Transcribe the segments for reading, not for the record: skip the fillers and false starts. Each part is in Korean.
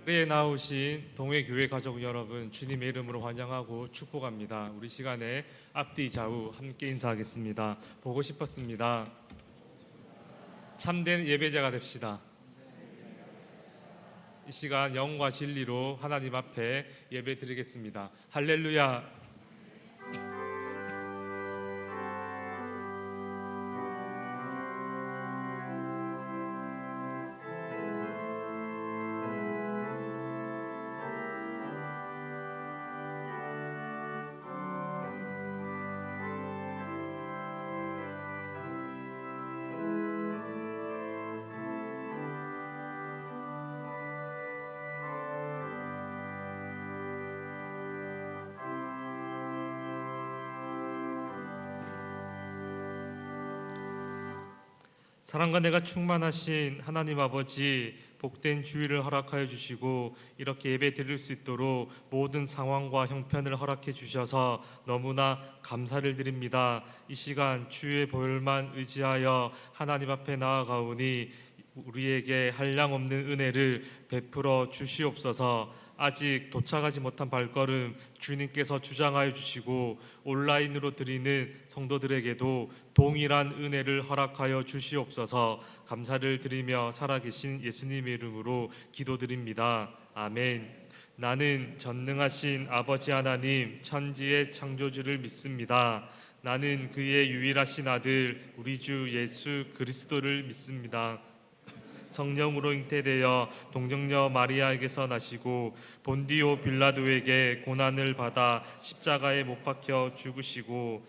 자리에 나오신 동해교회 가족 여러분, 주님의 이름으로 환영하고 축복합니다. 우리 시간에 앞뒤 좌우 함께 인사하겠습니다. 보고 싶었습니다. 참된 예배자가 됩시다. 이 시간 영과 진리로 하나님 앞에 예배 드리겠습니다. 할렐루야. 사랑과 내가 충만하신 하나님 아버지, 복된 주일을 허락하여 주시고 이렇게 예배 드릴 수 있도록 모든 상황과 형편을 허락해 주셔서 너무나 감사를 드립니다. 이 시간 주의 보혈만 의지하여 하나님 앞에 나아가오니 우리에게 한량없는 은혜를 베풀어 주시옵소서. 아직 도착하지 못한 발걸음 주님께서 주장하여 주시고 온라인으로 드리는 성도들에게도 동일한 은혜를 허락하여 주시옵소서. 감사를 드리며 살아계신 예수님의 이름으로 기도드립니다. 아멘. 나는 전능하신 아버지 하나님 천지의 창조주를 믿습니다. 나는 그의 유일하신 아들 우리 주 예수 그리스도를 믿습니다. 성령으로 잉태되어 동정녀 마리아에게서 나시고 본디오 빌라도에게 고난을 받아 십자가에 못 박혀 죽으시고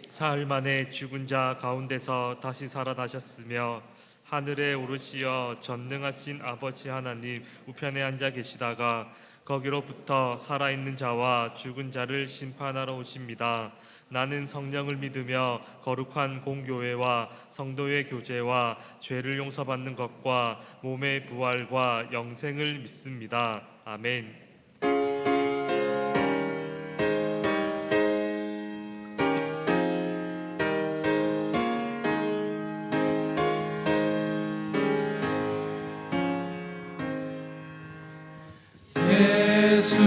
사흘 만에 죽은 자 가운데서 다시 살아나셨으며 하늘에 오르시어 전능하신 아버지 하나님 우편에 앉아 계시다가 거기로부터 살아있는 자와 죽은 자를 심판하러 오십니다. 나는 성령을 믿으며 거룩한 공교회와 성도의 교제와 죄를 용서받는 것과 몸의 부활과 영생을 믿습니다. 아멘. 예수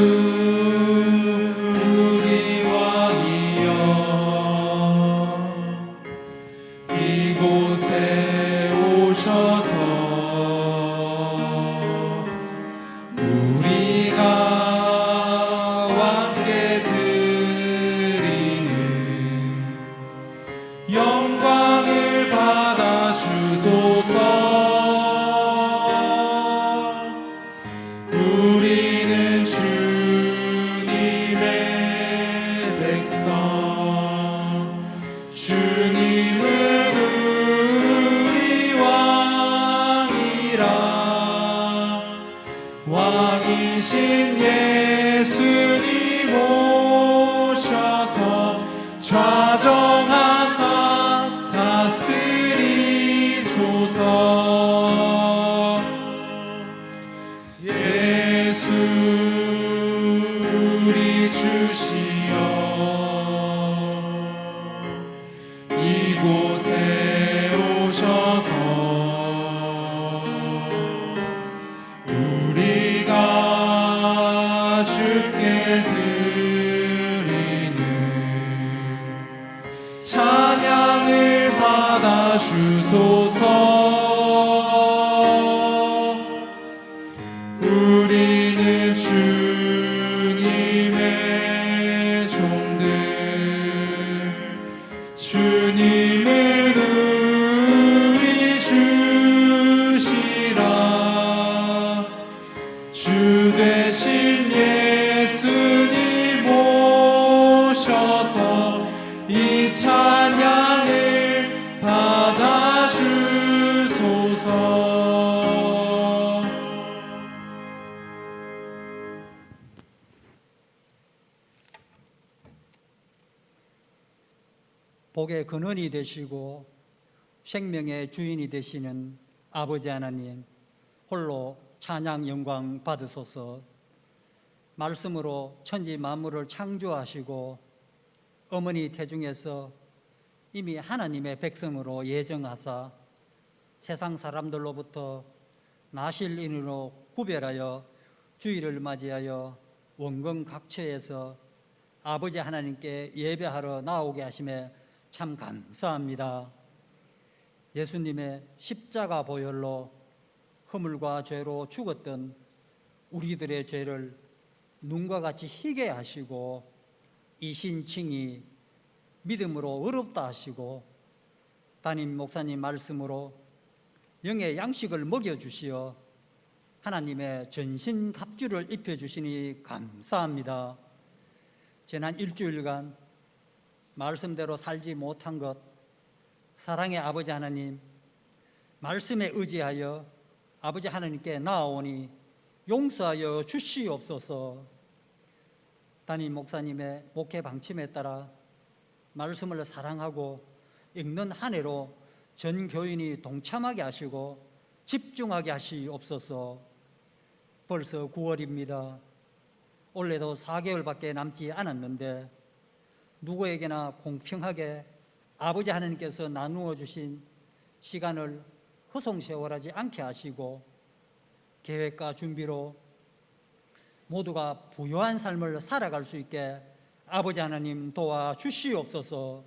이곳에 오셔서 우리가 함께 드리는 영광을 받아 주소서. 우리는 주님의 백성, 주님은 왕이신 예수님 오셔서 좌정하사 다스리소서. 예수 우리 주시여 이곳에 오셔서 주께 드리는 찬양을 받아 주소서. 우리는 주님의 종들, 주님은 우리 주시라. 주 되신 예수님 오셔서 이 찬양을 받아 주소서. 복의 근원이 되시고 생명의 주인이 되시는 아버지 하나님, 홀로 찬양 영광 받으소서. 말씀으로 천지 만물을 창조하시고 어머니 태중에서 이미 하나님의 백성으로 예정하사 세상 사람들로부터 나실 인으로 구별하여 주일을 맞이하여 원근 각처에서 아버지 하나님께 예배하러 나오게 하심에 참 감사합니다. 예수님의 십자가 보혈로 허물과 죄로 죽었던 우리들의 죄를 눈과 같이 희게 하시고 이신칭이 믿음으로 의롭다 하시고 담임 목사님 말씀으로 영의 양식을 먹여주시어 하나님의 전신 갑주를 입혀주시니 감사합니다. 지난 일주일간 말씀대로 살지 못한 것, 사랑의 아버지 하나님, 말씀에 의지하여 아버지 하나님께 나아오니 용서하여 주시옵소서. 담임 목사님의 목회 방침에 따라 말씀을 사랑하고 읽는 한 해로 전 교인이 동참하게 하시고 집중하게 하시옵소서. 벌써 9월입니다. 올해도 4개월밖에 남지 않았는데 누구에게나 공평하게 아버지 하나님께서 나누어 주신 시간을 허송세월하지 않게 하시고 계획과 준비로 모두가 부유한 삶을 살아갈 수 있게 아버지 하나님 도와주시옵소서.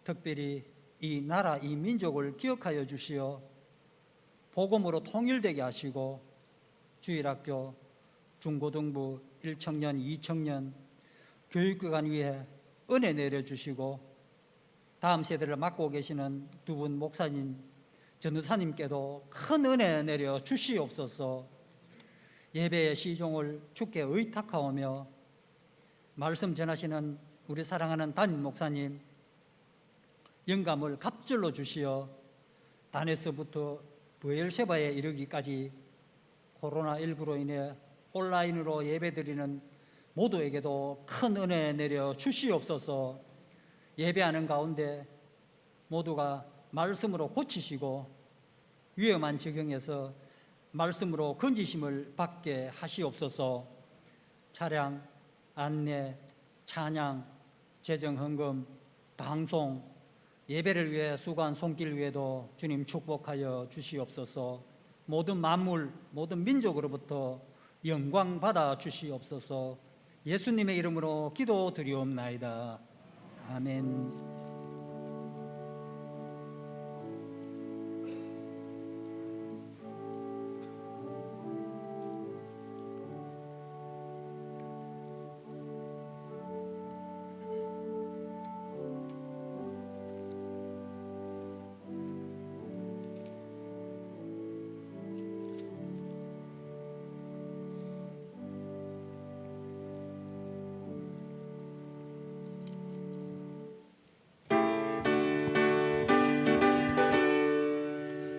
특별히 이 나라 이 민족을 기억하여 주시어 복음으로 통일되게 하시고 주일학교, 중고등부 1청년, 2청년 교육기관 위에 은혜 내려주시고 다음 세대를 맡고 계시는 두 분 목사님, 전도사님께도 큰 은혜 내려 주시옵소서. 예배의 시종을 주께 의탁하오며 말씀 전하시는 우리 사랑하는 담임 목사님 영감을 갑절로 주시어 단에서부터 브엘셰바에 이르기까지 코로나19로 인해 온라인으로 예배드리는 모두에게도 큰 은혜 내려 주시옵소서. 예배하는 가운데 모두가 말씀으로 고치시고 위험한 지경에서 말씀으로 건지심을 받게 하시옵소서. 차량, 안내, 찬양, 재정헌금, 방송, 예배를 위해 수고한 손길 위에도 주님 축복하여 주시옵소서. 모든 만물, 모든 민족으로부터 영광 받아 주시옵소서. 예수님의 이름으로 기도드리옵나이다. 아멘.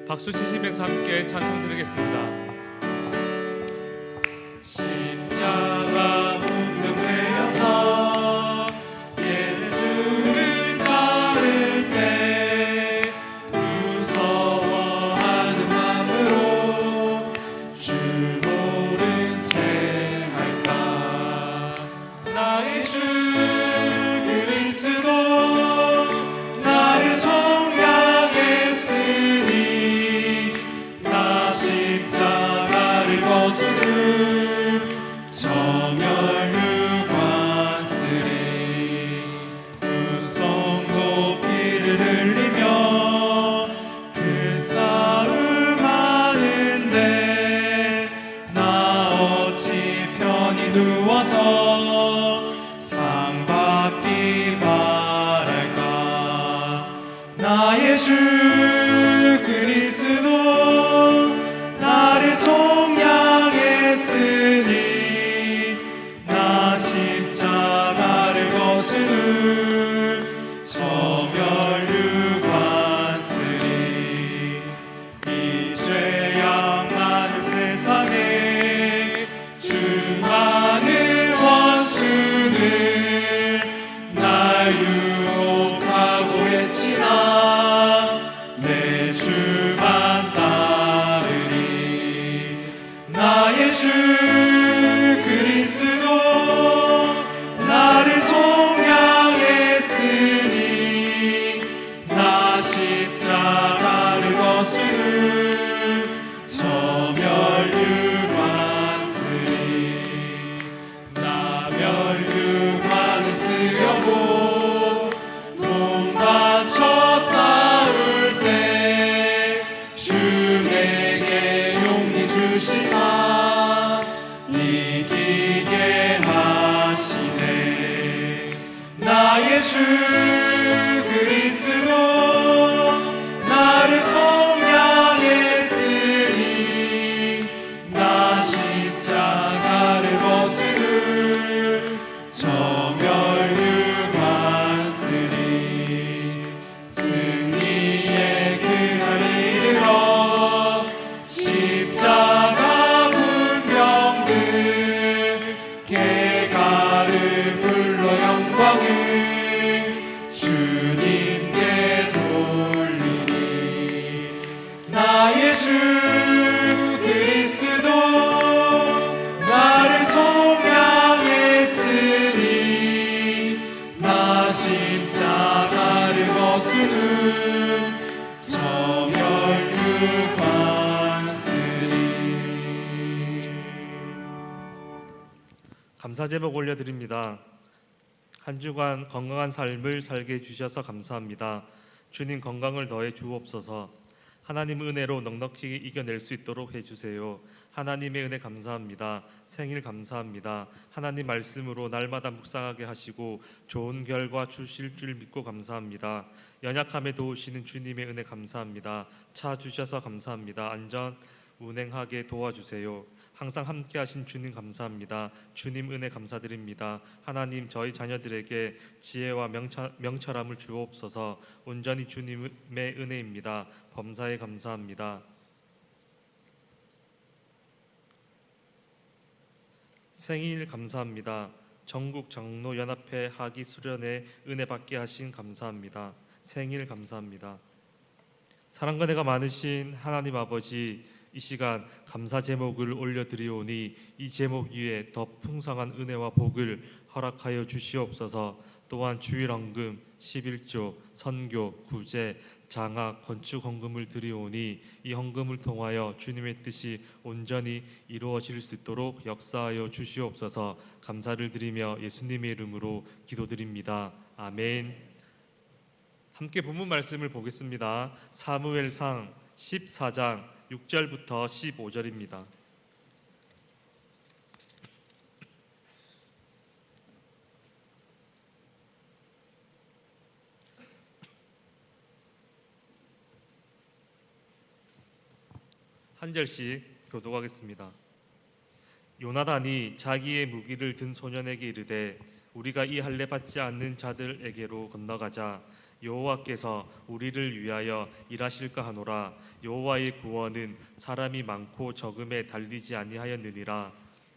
박수 치시면서 함께 찬송 드리겠습니다. 십자가 운명되어서 예수를 따를 때 무서워하는 마음으로 주 모른 채 할까. 나의 주 그리스도 나를 속량했으니 십자가를 거스르 저멸류관 쓰리. 그 손도 피를 흘리며 큰 싸움 하는데 나 어찌 편히 누워서 상 받기 바랄까. 나의 주 그리스도 나를 속량했으니 나 십자가를 거스르 저멸류관 쓰리. 이 죄악 많은 세상에 수많은 원수들 날 유혹하고 해치나 내 주만 나의 주 그리스도 나를 속량했으니 나 십자가를 거스르 저멸류 내게 용기 주시사 이기게 하시네. 나의 주 그리스도 나를 속량했으니 나 십자가를 벗으니 저 멸류관 쓰리 승리의 그날에 이르러 십자가 분병들 개가를 불러 영광을 주님께 돌리니 나의 주 그리스도 나를 속량했으니 나 십자가를 벗으는 저 멸류관 쓰리. 감사 제목 올려드립니다. 한 주간 건강한 삶을 살게 해주셔서 감사합니다. 주님 건강을 더해 주옵소서. 하나님 은혜로 넉넉히 이겨낼 수 있도록 해주세요. 하나님의 은혜 감사합니다. 생일 감사합니다. 하나님 말씀으로 날마다 묵상하게 하시고 좋은 결과 주실 줄 믿고 감사합니다. 연약함에 도우시는 주님의 은혜 감사합니다. 차 주셔서 감사합니다. 안전 운행하게 도와주세요. 항상 함께 하신 주님 감사합니다. 주님 은혜 감사드립니다. 하나님 저희 자녀들에게 지혜와 명철함을 주옵소서. 온전히 주님의 은혜입니다. 범사에 감사합니다. 생일 감사합니다. 전국 장로연합회 하기 수련회 은혜 받게 하신 감사합니다. 생일 감사합니다. 사랑과 은혜가 많으신 하나님 아버지, 이 시간 감사 제목을 올려드리오니 이 제목 위에 더 풍성한 은혜와 복을 허락하여 주시옵소서. 또한 주일 헌금, 11조, 선교, 구제, 장학, 건축 헌금을 드리오니 이 헌금을 통하여 주님의 뜻이 온전히 이루어질 수 있도록 역사하여 주시옵소서. 감사를 드리며 예수님의 이름으로 기도드립니다. 아멘. 함께 본문 말씀을 보겠습니다. 사무엘상 14장 6절부터 15절입니다. 한 절씩 교독하겠습니다. 요나단이 자기의 무기를 든 소년에게 이르되 우리가 이 할례 받지 않는 자들에게로 건너가자. 여호와께서 우리를 위하여 일하실까 하노라. 여호와의 구원은 사람이 많고 적음에 달리지 아니하였느니라.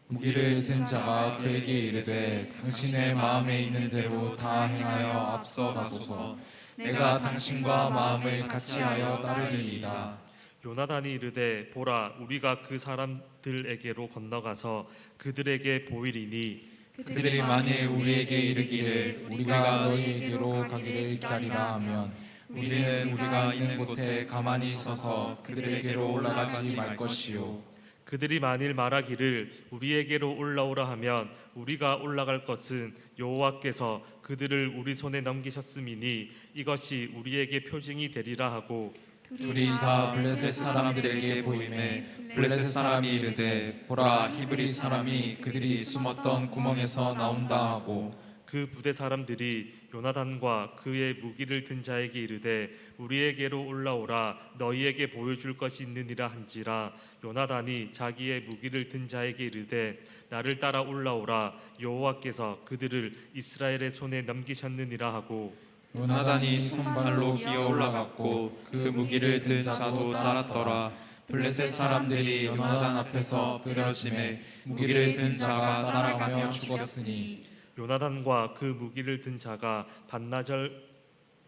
무기를 든 자가 그에게 이르되 당신의 마음에 있는 대로 다 행하여 앞서 가소서. 내가 당신과 마음을 같이하여 따르리이다. 요나단이 이르되 보라, 우리가 그 사람들에게로 건너가서 그들에게 보이리니 그들이 만일 우리에게 이르기를 우리가 너희에게로 가기를 기다리라 하면 우리는 우리가 있는 곳에 가만히 있어서 그들에게로 올라가지 말 것이요. 그들이 만일 말하기를 우리에게로 올라오라 하면 우리가 올라갈 것은 여호와께서 그들을 우리 손에 넘기셨음이니 이것이 우리에게 표징이 되리라 하고 둘이 다 블레셋 사람들에게 보이매 블레셋 사람이 이르되 보라, 히브리 사람이 그들이 숨었던 구멍에서 나온다 하고 그 부대 사람들이 요나단과 그의 무기를 든 자에게 이르되 우리에게로 올라오라, 너희에게 보여줄 것이 있느니라 한지라. 요나단이 자기의 무기를 든 자에게 이르되 나를 따라 올라오라, 여호와께서 그들을 이스라엘의 손에 넘기셨느니라 하고 요나단이 손발로 기어 올라갔고 그 무기를 든 자도 따랐더라. 블레셋 사람들이 요나단 앞에서 들여짐에 무기를 든 자가 따라가며 죽었으니 요나단과 그 무기를 든 자가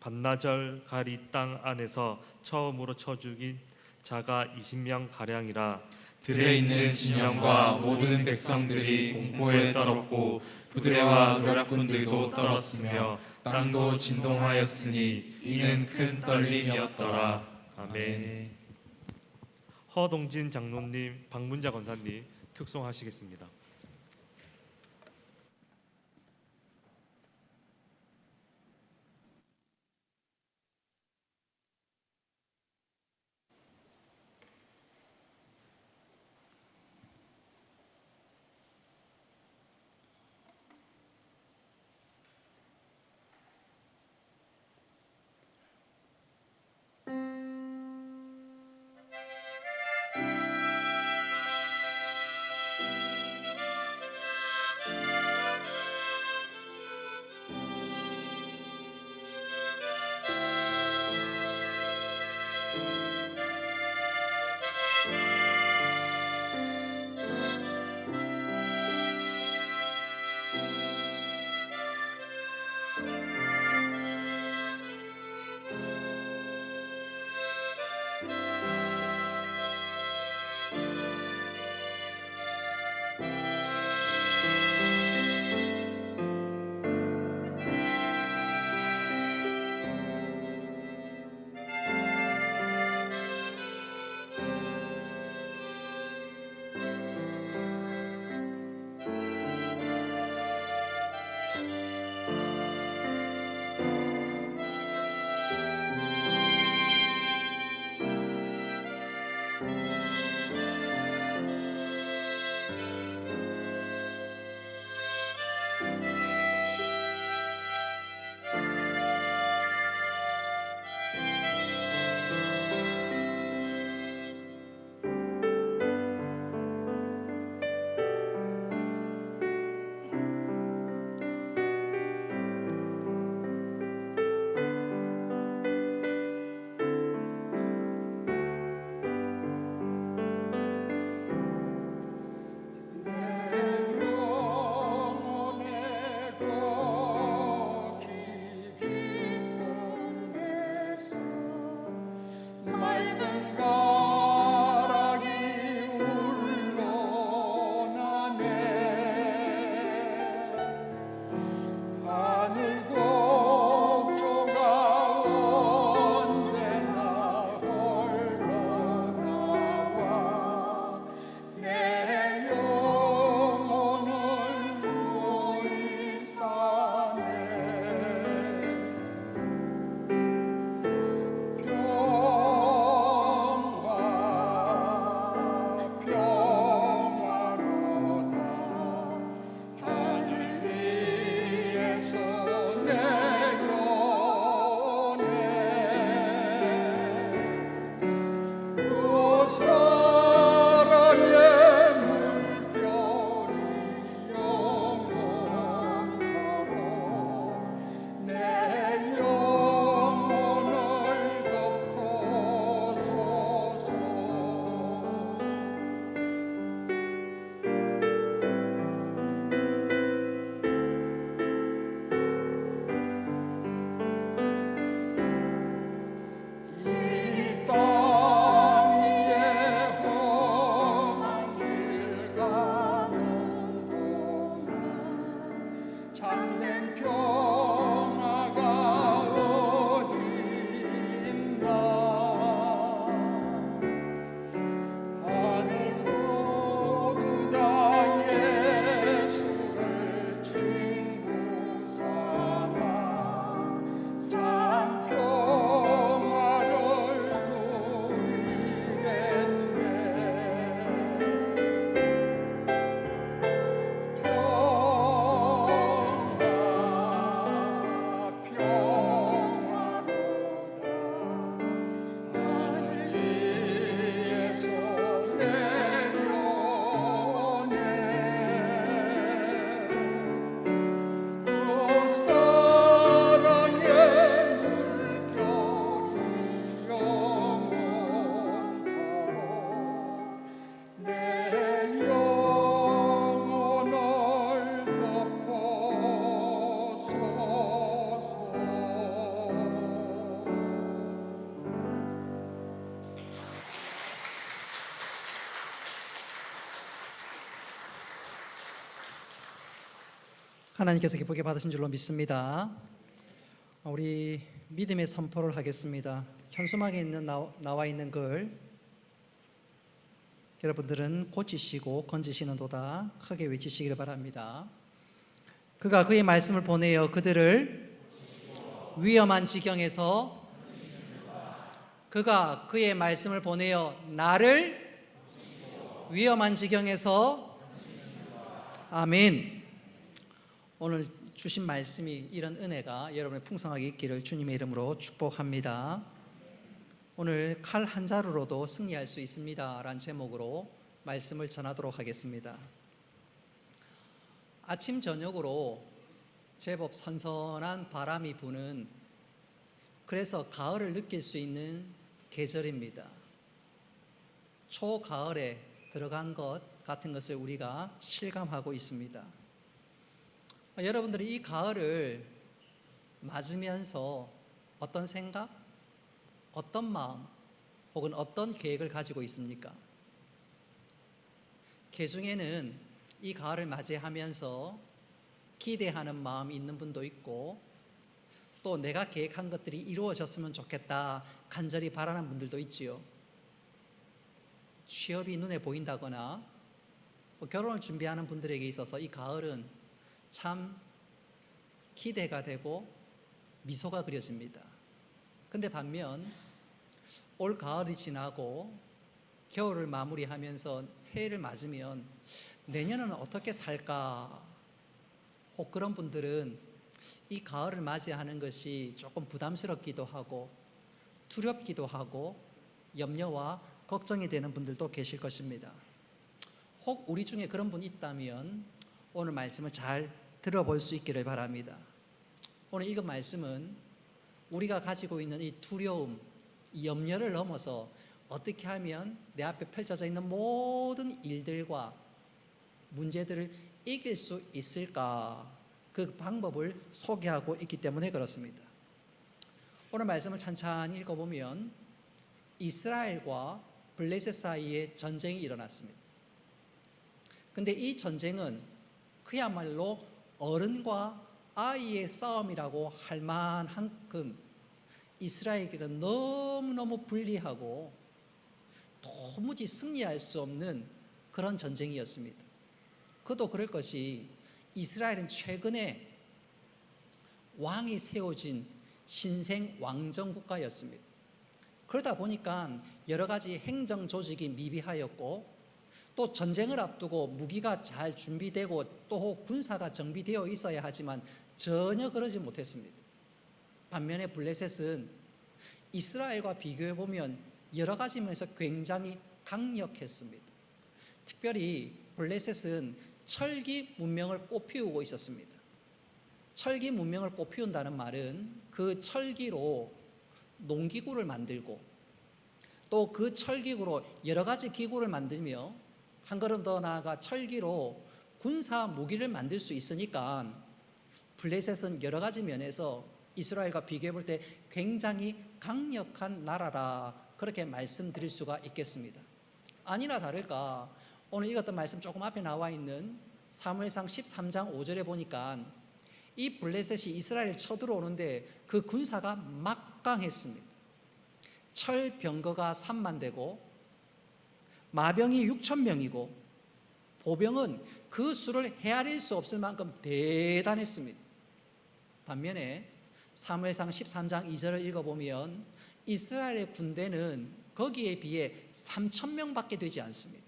반나절 가리 땅 안에서 처음으로 쳐 죽인 자가 20명 가량이라. 들에 있는 진영과 모든 백성들이 공포에 떨었고 부대와 노략군들도 떨었으며 땅도 진동하였으니 이는 큰 떨림이었더라. 아멘. 허동진 장로님, 박문자 권사님 특송하시겠습니다. 하나님께서 기쁘게 받으신 줄로 믿습니다. 우리 믿음의 선포를 하겠습니다. 현수막에 나와 있는 글 여러분들은 고치시고 건지시는도다 크게 외치시기를 바랍니다. 그가 그의 말씀을 보내어 그들을 위험한 지경에서, 그가 그의 말씀을 보내어 나를 위험한 지경에서, 아멘. 오늘 주신 말씀이 이런 은혜가 여러분의 풍성하게 있기를 주님의 이름으로 축복합니다. 오늘 칼 한 자루로도 승리할 수 있습니다 라는 제목으로 말씀을 전하도록 하겠습니다. 아침 저녁으로 제법 선선한 바람이 부는, 그래서 가을을 느낄 수 있는 계절입니다. 초가을에 들어간 것 같은 것을 우리가 실감하고 있습니다. 여러분들이 이 가을을 맞으면서 어떤 생각, 어떤 마음, 혹은 어떤 계획을 가지고 있습니까? 개중에는 이 가을을 맞이하면서 기대하는 마음이 있는 분도 있고, 또 내가 계획한 것들이 이루어졌으면 좋겠다 간절히 바라는 분들도 있지요. 취업이 눈에 보인다거나 결혼을 준비하는 분들에게 있어서 이 가을은 참 기대가 되고 미소가 그려집니다. 근데 반면 올 가을이 지나고 겨울을 마무리하면서 새해를 맞으면 내년은 어떻게 살까? 혹 그런 분들은 이 가을을 맞이하는 것이 조금 부담스럽기도 하고 두렵기도 하고 염려와 걱정이 되는 분들도 계실 것입니다. 혹 우리 중에 그런 분이 있다면 오늘 말씀을 잘 들어볼 수 있기를 바랍니다. 오늘 이거 말씀은 우리가 가지고 있는 이 두려움, 이 염려를 넘어서 어떻게 하면 내 앞에 펼쳐져 있는 모든 일들과 문제들을 이길 수 있을까, 그 방법을 소개하고 있기 때문에 그렇습니다. 오늘 말씀을 찬찬히 읽어보면 이스라엘과 블레셋 사이에 전쟁이 일어났습니다. 근데 이 전쟁은 그야말로 어른과 아이의 싸움이라고 할 만큼 이스라엘에게는 너무너무 불리하고 도무지 승리할 수 없는 그런 전쟁이었습니다. 그도 그럴 것이 이스라엘은 최근에 왕이 세워진 신생 왕정 국가였습니다. 그러다 보니까 여러 가지 행정 조직이 미비하였고, 또 전쟁을 앞두고 무기가 잘 준비되고 또 군사가 정비되어 있어야 하지만 전혀 그러지 못했습니다. 반면에 블레셋은 이스라엘과 비교해 보면 여러 가지 면에서 굉장히 강력했습니다. 특별히 블레셋은 철기 문명을 꽃피우고 있었습니다. 철기 문명을 꽃피운다는 말은 그 철기로 농기구를 만들고 또 그 철기구로 여러 가지 기구를 만들며 한 걸음 더 나아가 철기로 군사 무기를 만들 수 있으니까 블레셋은 여러 가지 면에서 이스라엘과 비교해 볼 때 굉장히 강력한 나라라, 그렇게 말씀드릴 수가 있겠습니다. 아니나 다를까 오늘 읽었던 말씀 조금 앞에 나와 있는 사무엘상 13장 5절에 보니까 이 블레셋이 이스라엘을 쳐들어오는데 그 군사가 막강했습니다. 철병거가 3만 대고 마병이 6천 명이고 보병은 그 수를 헤아릴 수 없을 만큼 대단했습니다. 반면에 사무엘상 13장 2절을 읽어보면 이스라엘의 군대는 거기에 비해 3천 명밖에 되지 않습니다.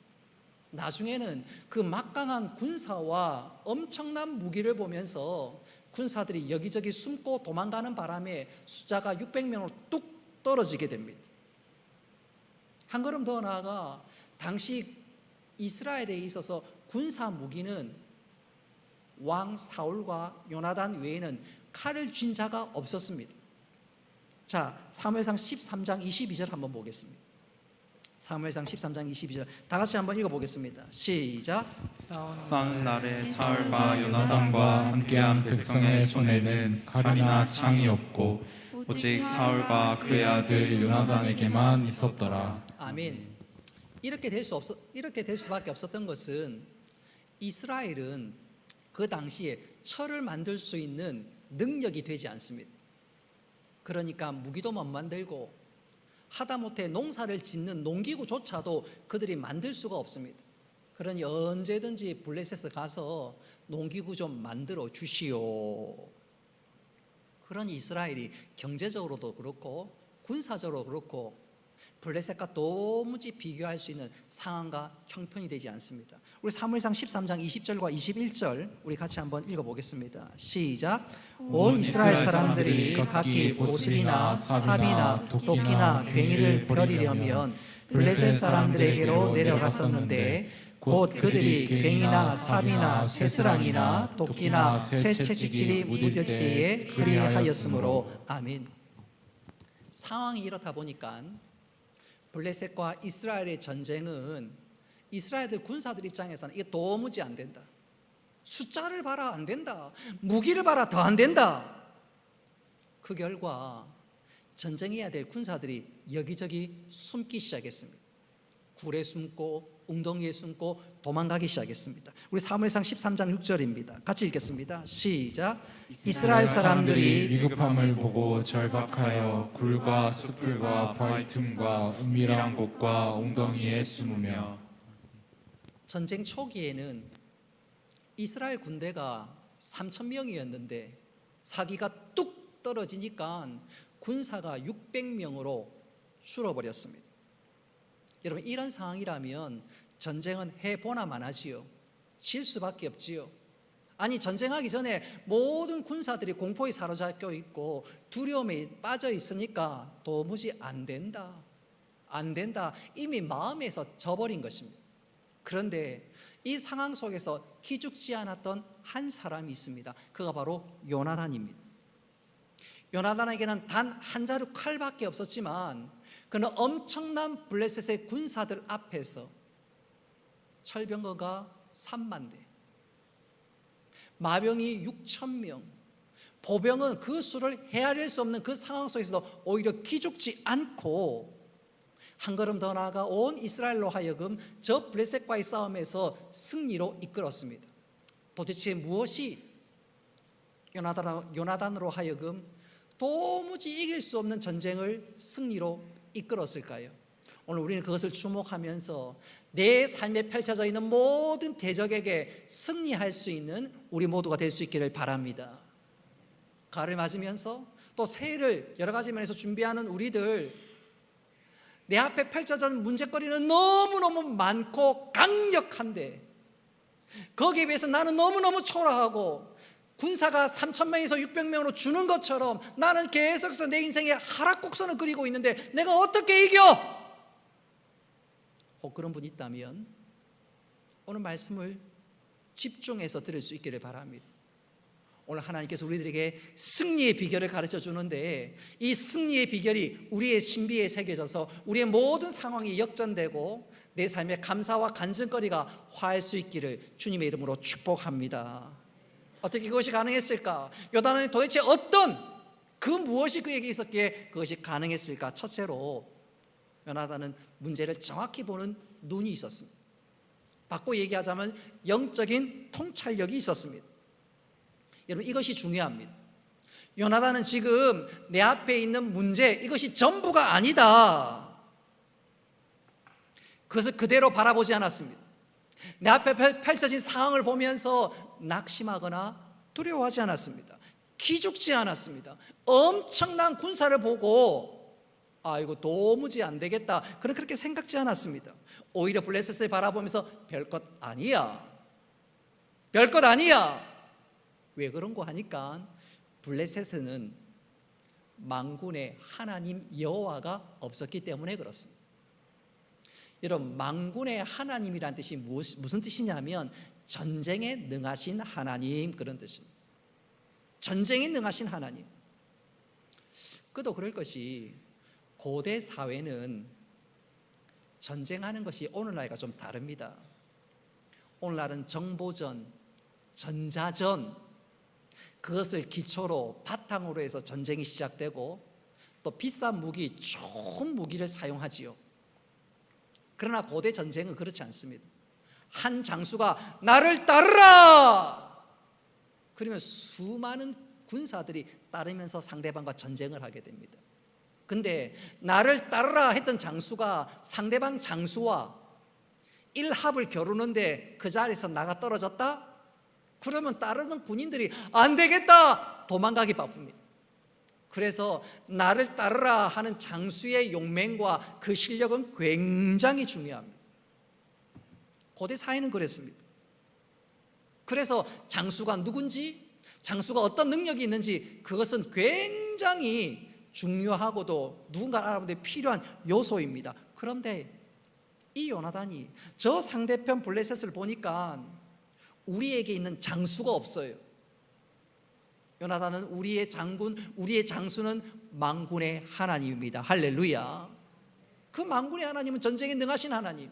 나중에는 그 막강한 군사와 엄청난 무기를 보면서 군사들이 여기저기 숨고 도망가는 바람에 숫자가 600명으로 뚝 떨어지게 됩니다. 한 걸음 더 나아가 당시 이스라엘에 있어서 군사 무기는 왕 사울과 요나단 외에는 칼을 쥔 자가 없었습니다. 자, 사무엘상 13장 22절 한번 보겠습니다. 사무엘상 13장 22절 다 같이 한번 읽어보겠습니다. 시작. 싸운 날에 사울과 요나단과 함께한 백성의 손에는 칼이나 창이 없고 오직 사울과 그의 아들 요나단에게만 있었더라. 아멘. 이렇게 될 수밖에 없었던 것은 이스라엘은 그 당시에 철을 만들 수 있는 능력이 되지 않습니다. 그러니까 무기도 못 만들고 하다못해 농사를 짓는 농기구조차도 그들이 만들 수가 없습니다. 그러니 언제든지 블레셋에 가서 농기구 좀 만들어 주시오. 그러니 이스라엘이 경제적으로도 그렇고 군사적으로 그렇고 블레셋과 도무지 비교할 수 있는 상황과 형편이 되지 않습니다. 우리 사무엘상 13장 20절과 21절 우리 같이 한번 읽어보겠습니다. 시작. 온 이스라엘 사람들이 각기 보습이나 삽이나 도끼나 괭이를 버리려면 블레셋 사람들에게로 내려갔었는데 곧 그들이 괭이나 삽이나 쇠스랑이나 도끼나 쇠채찍질이 묻을 때에 그리하였으므로. 아멘. 상황이 이렇다 보니까 블레셋과 이스라엘의 전쟁은 이스라엘들 군사들 입장에서는 이게 도무지 안 된다. 숫자를 봐라 안 된다. 무기를 봐라 더 안 된다. 그 결과 전쟁해야 될 군사들이 여기저기 숨기 시작했습니다. 굴에 숨고 웅덩이에 숨고 도망가기 시작했습니다. 우리 사무엘상 13장 6절입니다. 같이 읽겠습니다. 시작. 이스라엘 사람들이 위급함을 보고 절박하여 굴과 숲풀과 바위 틈과 은밀한 곳과 웅덩이에 숨으며. 전쟁 초기에는 이스라엘 군대가 3,000명이었는데 사기가 뚝 떨어지니까 군사가 600명으로 줄어버렸습니다. 여러분, 이런 상황이라면 전쟁은 해보나만 하지요. 질 수밖에 없지요. 아니, 전쟁하기 전에 모든 군사들이 공포에 사로잡혀 있고 두려움에 빠져 있으니까 도무지 안 된다. 이미 마음에서 져버린 것입니다. 그런데 이 상황 속에서 기죽지 않았던 한 사람이 있습니다. 그가 바로 요나단입니다. 요나단에게는 단 한 자루 칼밖에 없었지만 그는 엄청난 블레셋의 군사들 앞에서 철병거가 3만 대, 마병이 6,000명, 보병은 그 수를 헤아릴 수 없는 그 상황 속에서도 오히려 기죽지 않고 한 걸음 더 나아가 온 이스라엘로 하여금 저 블레셋과의 싸움에서 승리로 이끌었습니다. 도대체 무엇이 요나단으로 하여금 도무지 이길 수 없는 전쟁을 승리로 이끌었을까요? 오늘 우리는 그것을 주목하면서 내 삶에 펼쳐져 있는 모든 대적에게 승리할 수 있는 우리 모두가 될 수 있기를 바랍니다. 가을 맞으면서 또 새해를 여러 가지 면에서 준비하는 우리들, 내 앞에 펼쳐져 있는 문제거리는 너무너무 많고 강력한데 거기에 비해서 나는 너무너무 초라하고 군사가 3,000명에서 600명으로 주는 것처럼 나는 계속해서 내 인생의 하락곡선을 그리고 있는데 내가 어떻게 이겨? 혹 그런 분이 있다면 오늘 말씀을 집중해서 들을 수 있기를 바랍니다. 오늘 하나님께서 우리들에게 승리의 비결을 가르쳐 주는데 이 승리의 비결이 우리의 신비에 새겨져서 우리의 모든 상황이 역전되고 내 삶의 감사와 간증거리가 화할 수 있기를 주님의 이름으로 축복합니다. 어떻게 그것이 가능했을까? 요나단은 도대체 어떤 그 무엇이 그에게 있었기에 그것이 가능했을까? 첫째로 요나단은 문제를 정확히 보는 눈이 있었습니다. 바꿔 얘기하자면 영적인 통찰력이 있었습니다. 여러분, 이것이 중요합니다. 요나단은 지금 내 앞에 있는 문제, 이것이 전부가 아니다, 그것을 그대로 바라보지 않았습니다. 내 앞에 펼쳐진 상황을 보면서 낙심하거나 두려워하지 않았습니다. 기죽지 않았습니다. 엄청난 군사를 보고 이거 도무지 안 되겠다, 그렇게 생각지 않았습니다. 오히려 블레셋을 바라보면서 별것 아니야. 왜 그런고 하니까 블레셋에는 만군의 하나님 여호와가 없었기 때문에 그렇습니다. 여러분, 만군의 하나님이란 뜻이 무슨 뜻이냐면 전쟁에 능하신 하나님, 그런 뜻입니다. 전쟁에 능하신 하나님. 그도 그럴 것이 고대 사회는 전쟁하는 것이 오늘날과 좀 다릅니다. 오늘날은 정보전, 전자전, 그것을 기초로 바탕으로 해서 전쟁이 시작되고 또 비싼 무기, 좋은 무기를 사용하지요. 그러나 고대 전쟁은 그렇지 않습니다. 한 장수가 나를 따르라, 그러면 수많은 군사들이 따르면서 상대방과 전쟁을 하게 됩니다. 근데 나를 따르라 했던 장수가 상대방 장수와 일합을 겨루는데 그 자리에서 나가 떨어졌다? 그러면 따르는 군인들이 안 되겠다! 도망가기 바쁩니다. 그래서 나를 따르라 하는 장수의 용맹과 그 실력은 굉장히 중요합니다. 고대 사회는 그랬습니다. 그래서 장수가 누군지, 장수가 어떤 능력이 있는지 그것은 굉장히 중요하고도 누군가 알아보는 데 필요한 요소입니다. 그런데 이 요나단이 저 상대편 블레셋을 보니까 우리에게 있는 장수가 없어요. 요나단은 우리의 장군, 우리의 장수는 만군의 하나님입니다. 할렐루야. 그 만군의 하나님은 전쟁에 능하신 하나님,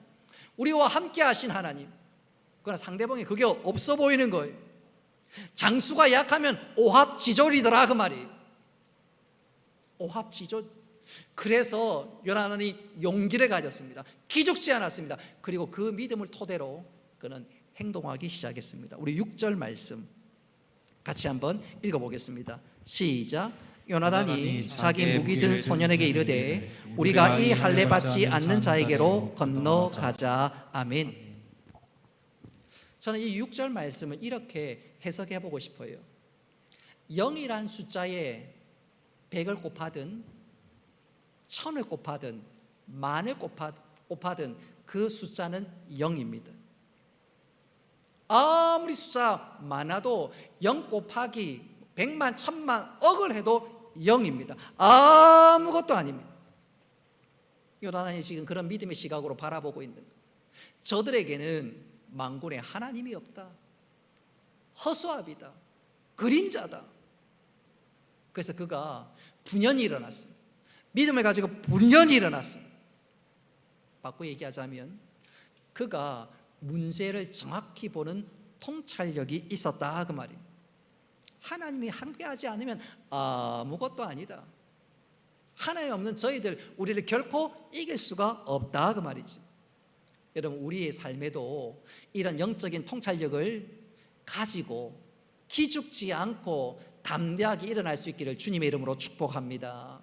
우리와 함께 하신 하나님. 그러나 상대방이 그게 없어 보이는 거예요. 장수가 약하면 오합지졸이더라 그 말이. 오합지졸. 그래서 요나단이 용기를 가졌습니다. 기죽지 않았습니다. 그리고 그 믿음을 토대로 그는 행동하기 시작했습니다. 우리 6절 말씀 같이 한번 읽어보겠습니다. 시작. 요나단이 자기 무기 든 소년에게 이르되 우리가 이 할례 받지 않는 자에게로 건너가자. 아멘. 저는 이 6절 말씀을 이렇게 해석해 보고 싶어요. 0이란 숫자에 100을 곱하든 1000을 곱하든 만을 곱하든 그 숫자는 0입니다. 아무리 숫자 많아도 0 곱하기 100만, 1000만, 억을 해도 0입니다. 아무것도 아닙니다. 요나단이 지금 그런 믿음의 시각으로 바라보고 있는 거예요. 저들에게는 만군의 하나님이 없다. 허수아비다. 그림자다. 그래서 그가 분연이 일어났습니다. 믿음을 가지고 분연이 일어났습니다. 바꿔 얘기하자면 그가 문제를 정확히 보는 통찰력이 있었다 그 말입니다. 하나님이 함께하지 않으면 아무것도 아니다. 하나님 없는 저희들 우리를 결코 이길 수가 없다 그 말이지. 여러분 우리의 삶에도 이런 영적인 통찰력을 가지고 기죽지 않고 담대하게 일어날 수 있기를 주님의 이름으로 축복합니다.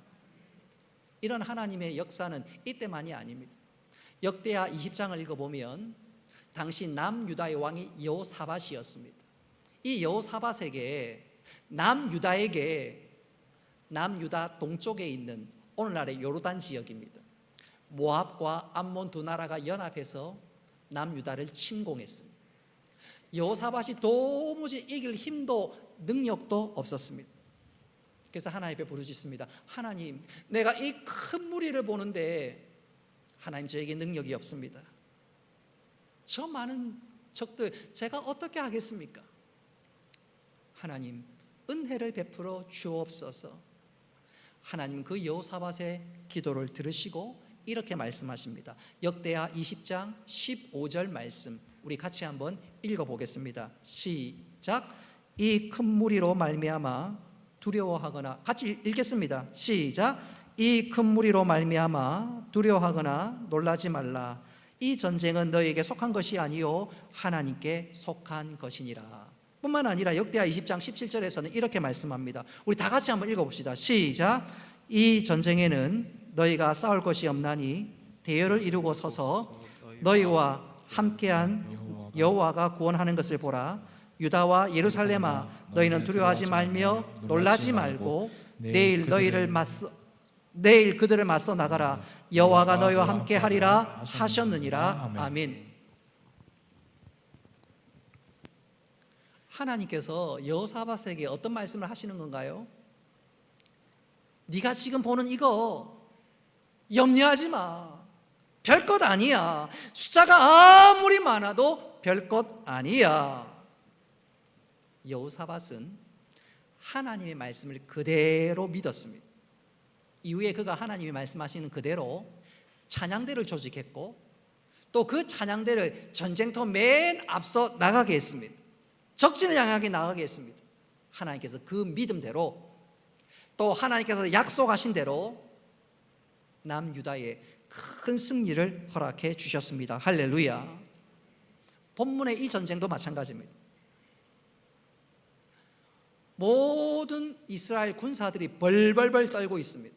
이런 하나님의 역사는 이때만이 아닙니다. 역대하 20장을 읽어보면 당시 남유다의 왕이 여호사밧이었습니다. 이 여호사밧에게 남유다 동쪽에 있는 오늘날의 요르단 지역입니다. 모압과 암몬 두 나라가 연합해서 남유다를 침공했습니다. 여호사밧이 도무지 이길 힘도 능력도 없었습니다. 그래서 하나님 앞에 부르짖습니다. 하나님, 내가 이 큰 무리를 보는데 하나님 저에게 능력이 없습니다. 저 많은 적들 제가 어떻게 하겠습니까? 하나님 은혜를 베풀어 주옵소서. 하나님 그 여호사밧의 기도를 들으시고 이렇게 말씀하십니다. 역대하 20장 15절 말씀 우리 같이 한번 읽어보겠습니다. 시작. 이 큰 무리로 말미암아 두려워하거나 같이 읽겠습니다. 시작. 이 큰 무리로 말미암아 두려워하거나 놀라지 말라. 이 전쟁은 너에게 속한 것이 아니요 하나님께 속한 것이니라. 뿐만 아니라 역대하 20장 17절에서는 이렇게 말씀합니다. 우리 다 같이 한번 읽어봅시다. 시작. 이 전쟁에는 너희가 싸울 것이 없나니 대열을 이루고 서서 너희와 함께한 여호와가 구원하는 것을 보라. 유다와 예루살렘아 너희는 두려워하지 말며 놀라지 말고 내일 그들을 맞서 나가라. 여호와가 너희와 함께 하리라 하셨느니라. 아멘. 하나님께서 여호사밧에게 어떤 말씀을 하시는 건가요? 네가 지금 보는 이거 염려하지 마. 별것 아니야. 숫자가 아무리 많아도 별것 아니야. 여호사밧은 하나님의 말씀을 그대로 믿었습니다. 이후에 그가 하나님이 말씀하시는 그대로 찬양대를 조직했고 또 그 찬양대를 전쟁터 맨 앞서 나가게 했습니다. 적진을 향하게 나가게 했습니다. 하나님께서 그 믿음대로 또 하나님께서 약속하신 대로 남유다에 큰 승리를 허락해 주셨습니다. 할렐루야. 본문의 이 전쟁도 마찬가지입니다. 모든 이스라엘 군사들이 벌벌벌 떨고 있습니다.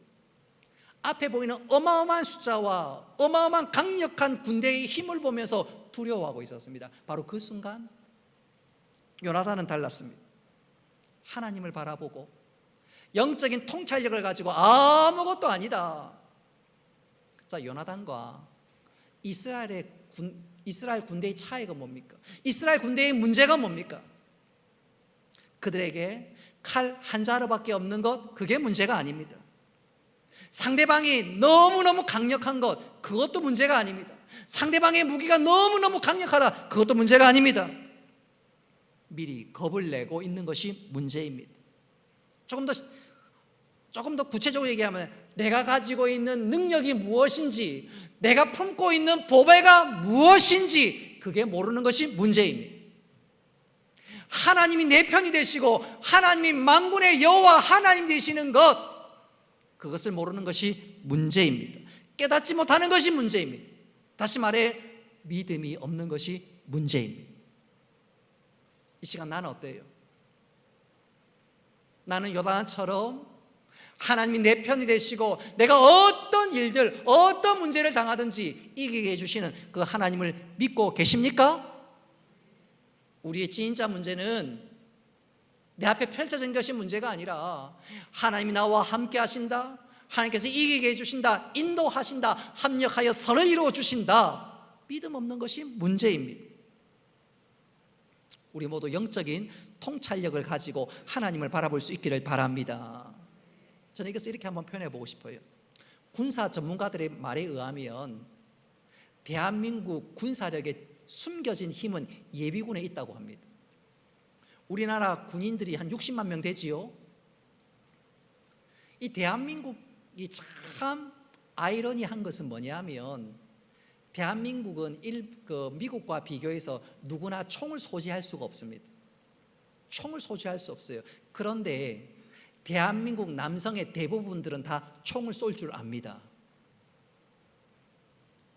앞에 보이는 어마어마한 숫자와 어마어마한 강력한 군대의 힘을 보면서 두려워하고 있었습니다. 바로 그 순간 요나단은 달랐습니다. 하나님을 바라보고 영적인 통찰력을 가지고 아무것도 아니다. 자, 요나단과 이스라엘 군대의 차이가 뭡니까? 이스라엘 군대의 문제가 뭡니까? 그들에게 칼 한 자루밖에 없는 것, 그게 문제가 아닙니다. 상대방이 너무너무 강력한 것, 그것도 문제가 아닙니다. 상대방의 무기가 너무너무 강력하다, 그것도 문제가 아닙니다. 미리 겁을 내고 있는 것이 문제입니다. 조금 더 구체적으로 얘기하면 내가 가지고 있는 능력이 무엇인지, 내가 품고 있는 보배가 무엇인지 그게 모르는 것이 문제입니다. 하나님이 내 편이 되시고 하나님이 만군의 여호와 하나님 되시는 것, 그것을 모르는 것이 문제입니다. 깨닫지 못하는 것이 문제입니다. 다시 말해 믿음이 없는 것이 문제입니다. 이 시간 나는 어때요? 나는 요나단처럼 하나님이 내 편이 되시고 내가 어떤 일들, 어떤 문제를 당하든지 이기게 해주시는 그 하나님을 믿고 계십니까? 우리의 진짜 문제는 내 앞에 펼쳐진 것이 문제가 아니라 하나님이 나와 함께 하신다, 하나님께서 이기게 해주신다, 인도하신다, 합력하여 선을 이루어 주신다, 믿음 없는 것이 문제입니다. 우리 모두 영적인 통찰력을 가지고 하나님을 바라볼 수 있기를 바랍니다. 저는 이것을 이렇게 한번 표현해 보고 싶어요. 군사 전문가들의 말에 의하면 대한민국 군사력의 숨겨진 힘은 예비군에 있다고 합니다. 우리나라 군인들이 한 60만 명 되지요. 이 대한민국이 참 아이러니한 것은 뭐냐면 대한민국은 미국과 비교해서 누구나 총을 소지할 수가 없습니다. 총을 소지할 수 없어요. 그런데 대한민국 남성의 대부분들은 다 총을 쏠 줄 압니다.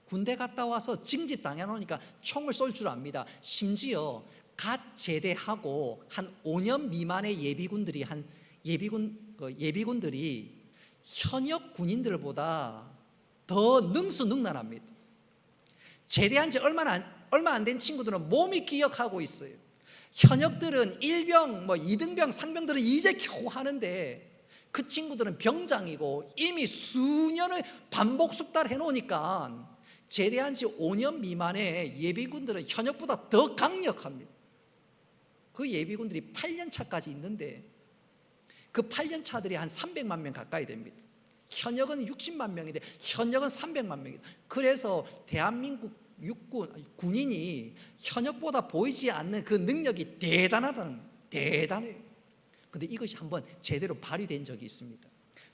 군대 갔다 와서 징집 당해놓으니까 총을 쏠 줄 압니다. 심지어 갓 제대하고 한 5년 미만의 예비군들이 현역 군인들보다 더 능수능란합니다. 제대한 지 얼마 안 된 친구들은 몸이 기억하고 있어요. 현역들은 1병, 2등병, 상병들은 이제 겨우 하는데 그 친구들은 병장이고 이미 수년을 반복 숙달해 놓으니까 제대한 지 5년 미만의 예비군들은 현역보다 더 강력합니다. 그 예비군들이 8년 차까지 있는데 그 8년 차들이 한 300만 명 가까이 됩니다. 현역은 60만 명인데 현역은 300만 명이다. 그래서 대한민국 군인이 현역보다 보이지 않는 그 능력이 대단해요. 근데 이것이 한번 제대로 발휘된 적이 있습니다.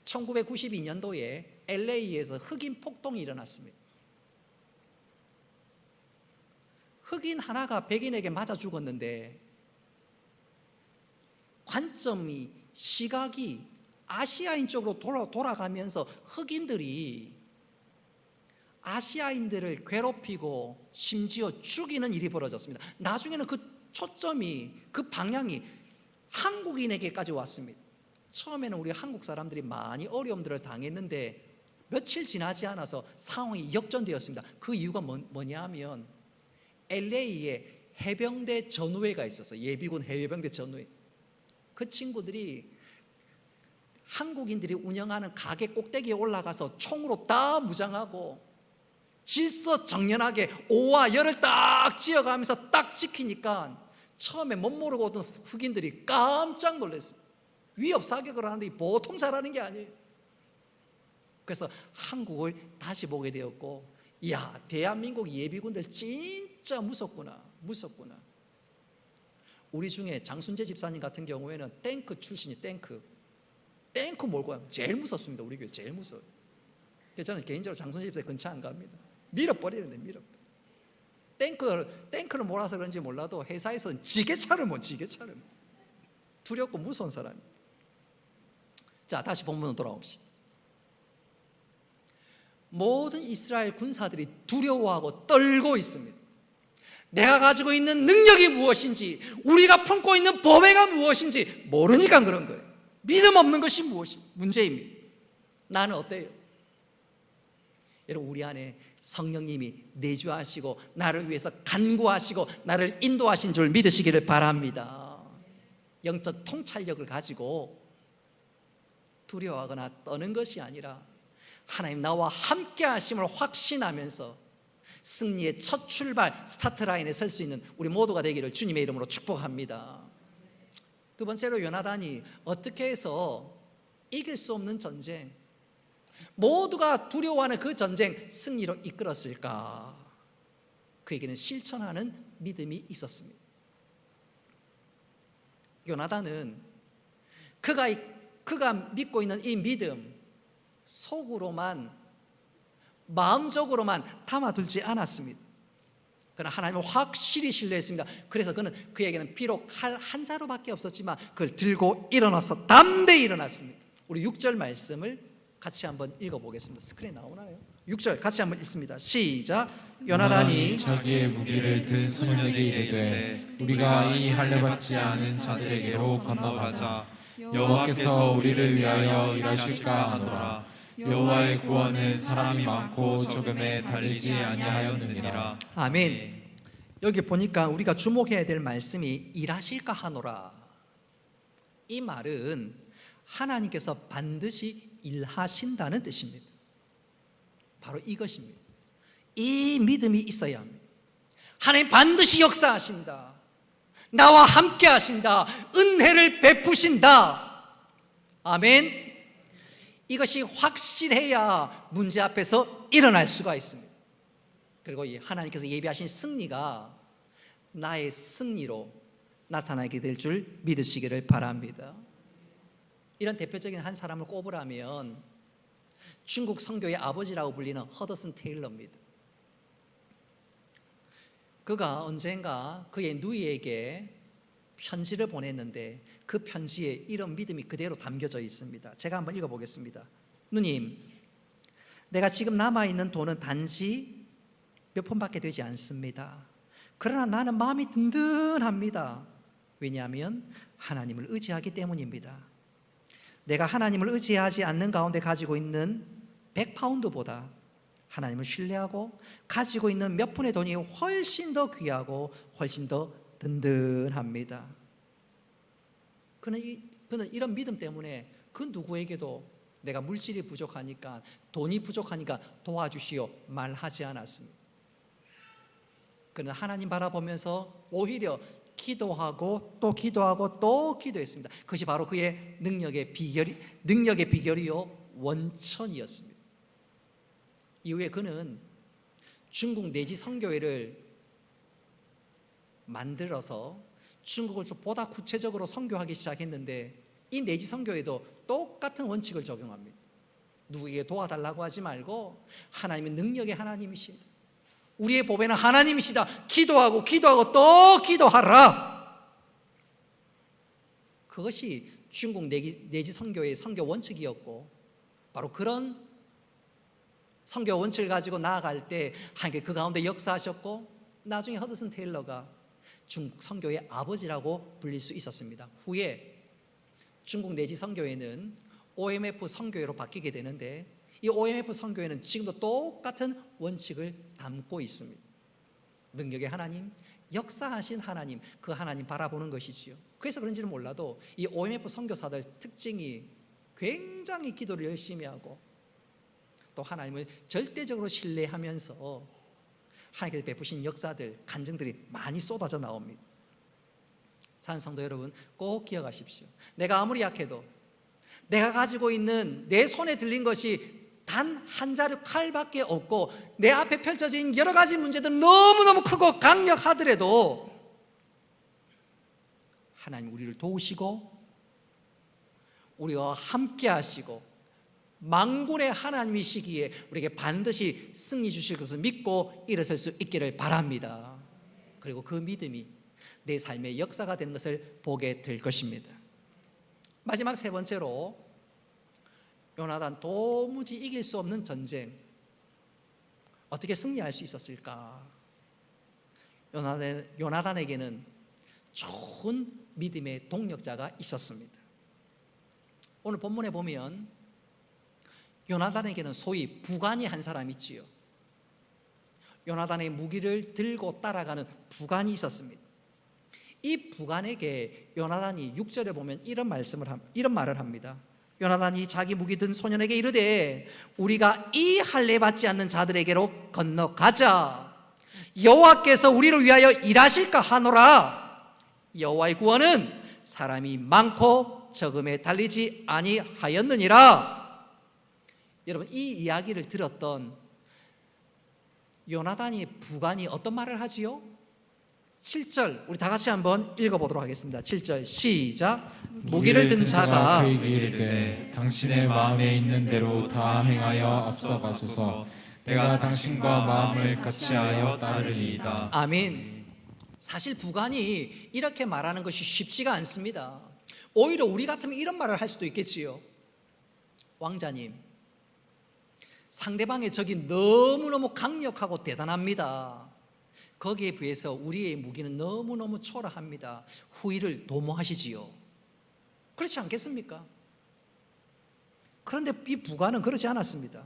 1992년도에 LA에서 흑인 폭동이 일어났습니다. 흑인 하나가 백인에게 맞아 죽었는데 시각이 아시아인 쪽으로 돌아가면서 흑인들이 아시아인들을 괴롭히고 심지어 죽이는 일이 벌어졌습니다. 나중에는 그 초점이, 그 방향이 한국인에게까지 왔습니다. 처음에는 우리 한국 사람들이 많이 어려움들을 당했는데 며칠 지나지 않아서 상황이 역전되었습니다. 그 이유가 뭐냐 하면 LA에 해병대 전우회가 있었어요. 예비군 해병대 전우회. 그 친구들이 한국인들이 운영하는 가게 꼭대기에 올라가서 총으로 다 무장하고 질서정연하게 오와 열을 딱 지어가면서 딱 지키니까 처음에 못 모르고 오던 흑인들이 깜짝 놀랐습니다. 위협 사격을 하는데 보통 잘하는 게 아니에요. 그래서 한국을 다시 보게 되었고, 이야, 대한민국 예비군들 진짜 무섭구나. 우리 중에 장순재 집사님 같은 경우에는 탱크 출신이 탱크 몰고 가면 제일 무섭습니다. 우리 교회 제일 무서워요. 그래서 저는 개인적으로 장순재 집사님 근처 안 갑니다. 밀어버리는데. 탱크를 몰아서 그런지 몰라도 회사에서는 지게차를 두렵고 무서운 사람입니다. 자, 다시 본문으로 돌아옵시다. 모든 이스라엘 군사들이 두려워하고 떨고 있습니다. 내가 가지고 있는 능력이 무엇인지, 우리가 품고 있는 보배가 무엇인지 모르니까 그런 거예요. 믿음 없는 것이 무엇이 문제입니다. 나는 어때요? 여러분, 우리 안에 성령님이 내주하시고 나를 위해서 간구하시고 나를 인도하신 줄 믿으시기를 바랍니다. 영적 통찰력을 가지고 두려워하거나 떠는 것이 아니라 하나님 나와 함께 하심을 확신하면서 승리의 첫 출발 스타트 라인에 설 수 있는 우리 모두가 되기를 주님의 이름으로 축복합니다. 두 번째로 요나단이 어떻게 해서 이길 수 없는 전쟁, 모두가 두려워하는 그 전쟁 승리로 이끌었을까? 그에게는 실천하는 믿음이 있었습니다. 요나단은 그가 믿고 있는 이 믿음 속으로만, 마음적으로만 담아두지 않았습니다. 그러나 하나님을 확실히 신뢰했습니다. 그래서 그에게는 비록 칼 한 자루밖에 없었지만 그걸 들고 일어나서 담대히 일어났습니다. 우리 6절 말씀을 같이 한번 읽어보겠습니다. 스크린 나오나요? 6절 같이 한번 읽습니다. 시작. 요나단이 자기의 무기를 든 소년에게 이르되 우리가 이 할례 받지 않은 자들에게로 건너가자. 여호와께서 우리를 위하여 일하실까 하노라. 여호와의 구원은 사람이 많고 조금에 달리지 아니하였느니라. 아멘. 여기 보니까 우리가 주목해야 될 말씀이 일하실까 하노라. 이 말은 하나님께서 반드시 일하신다는 뜻입니다. 바로 이것입니다. 이 믿음이 있어야 합니다. 하나님 반드시 역사하신다. 나와 함께 하신다. 은혜를 베푸신다. 아멘. 이것이 확실해야 문제 앞에서 일어날 수가 있습니다. 그리고 하나님께서 예비하신 승리가 나의 승리로 나타나게 될 줄 믿으시기를 바랍니다. 이런 대표적인 한 사람을 꼽으라면 중국 선교의 아버지라고 불리는 허더슨 테일러입니다. 그가 언젠가 그의 누이에게 편지를 보냈는데 그 편지에 이런 믿음이 그대로 담겨져 있습니다. 제가 한번 읽어보겠습니다. 누님, 내가 지금 남아있는 돈은 단지 몇 푼밖에 되지 않습니다. 그러나 나는 마음이 든든합니다. 왜냐하면 하나님을 의지하기 때문입니다. 내가 하나님을 의지하지 않는 가운데 가지고 있는 100파운드보다 하나님을 신뢰하고 가지고 있는 몇 푼의 돈이 훨씬 더 귀하고 훨씬 더 든든합니다. 그는 이런 믿음 때문에 그 누구에게도 내가 물질이 부족하니까, 돈이 부족하니까 도와주시오 말하지 않았습니다. 그는 하나님 바라보면서 오히려 기도하고 또 기도하고 또 기도했습니다. 그것이 바로 그의 능력의 비결이요 원천이었습니다. 이후에 그는 중국 내지 선교회를 만들어서 중국을 좀 보다 구체적으로 선교하기 시작했는데, 이 내지 선교회도 똑같은 원칙을 적용합니다. 누구에게 도와달라고 하지 말고 하나님은 능력의 하나님이십니다. 우리의 보배는 하나님이시다. 기도하고 기도하고 또 기도하라. 그것이 중국 내지 선교회의 선교 원칙이었고, 바로 그런 선교 원칙을 가지고 나아갈 때 하나님께 그 가운데 역사하셨고, 나중에 허드슨 테일러가 중국 선교의 아버지라고 불릴 수 있었습니다. 후에 중국 내지 선교회는 OMF 선교회로 바뀌게 되는데, 이 OMF 선교회는 지금도 똑같은 원칙을 담고 있습니다. 능력의 하나님, 역사하신 하나님, 그 하나님 바라보는 것이지요. 그래서 그런지는 몰라도 이 OMF 선교사들 특징이 굉장히 기도를 열심히 하고 또 하나님을 절대적으로 신뢰하면서 하나님께서 베푸신 역사들, 간증들이 많이 쏟아져 나옵니다. 사는 성도 여러분, 꼭 기억하십시오. 내가 아무리 약해도, 내가 가지고 있는 내 손에 들린 것이 단 한 자루 칼밖에 없고 내 앞에 펼쳐진 여러 가지 문제들 너무너무 크고 강력하더라도 하나님 우리를 도우시고 우리와 함께 하시고 만군의 하나님이시기에 우리에게 반드시 승리 주실 것을 믿고 일어설 수 있기를 바랍니다. 그리고 그 믿음이 내 삶의 역사가 되는 것을 보게 될 것입니다. 마지막 세 번째로, 요나단 도무지 이길 수 없는 전쟁, 어떻게 승리할 수 있었을까? 요나단에게는 좋은 믿음의 동력자가 있었습니다. 오늘 본문에 보면 요나단에게는 소위 부관이 한 사람이 있지요. 요나단의 무기를 들고 따라가는 부관이 있었습니다. 이 부관에게 요나단이 6절에 보면 이런 말을 합니다. 요나단이 자기 무기 든 소년에게 이르되 우리가 이 할례 받지 않는 자들에게로 건너가자. 여호와께서 우리를 위하여 일하실까 하노라. 여호와의 구원은 사람이 많고 적음에 달리지 아니하였느니라. 여러분, 이 이야기를 들었던 요나단의 부관이 어떤 말을 하지요? 7절 우리 다 같이 한번 읽어보도록 하겠습니다. 7절 시작. 무기를 든 자가 그에게 이르되 당신의 마음에 있는 대로 다 행하여 앞서가소서. 내가 당신과 마음을 같이하여 따르리이다. 아멘. 사실 부관이 이렇게 말하는 것이 쉽지가 않습니다. 오히려 우리 같으면 이런 말을 할 수도 있겠지요. 왕자님, 상대방의 적이 너무너무 강력하고 대단합니다. 거기에 비해서 우리의 무기는 너무너무 초라합니다. 후일을 도모하시지요. 그렇지 않겠습니까? 그런데 이 부관은 그렇지 않았습니다.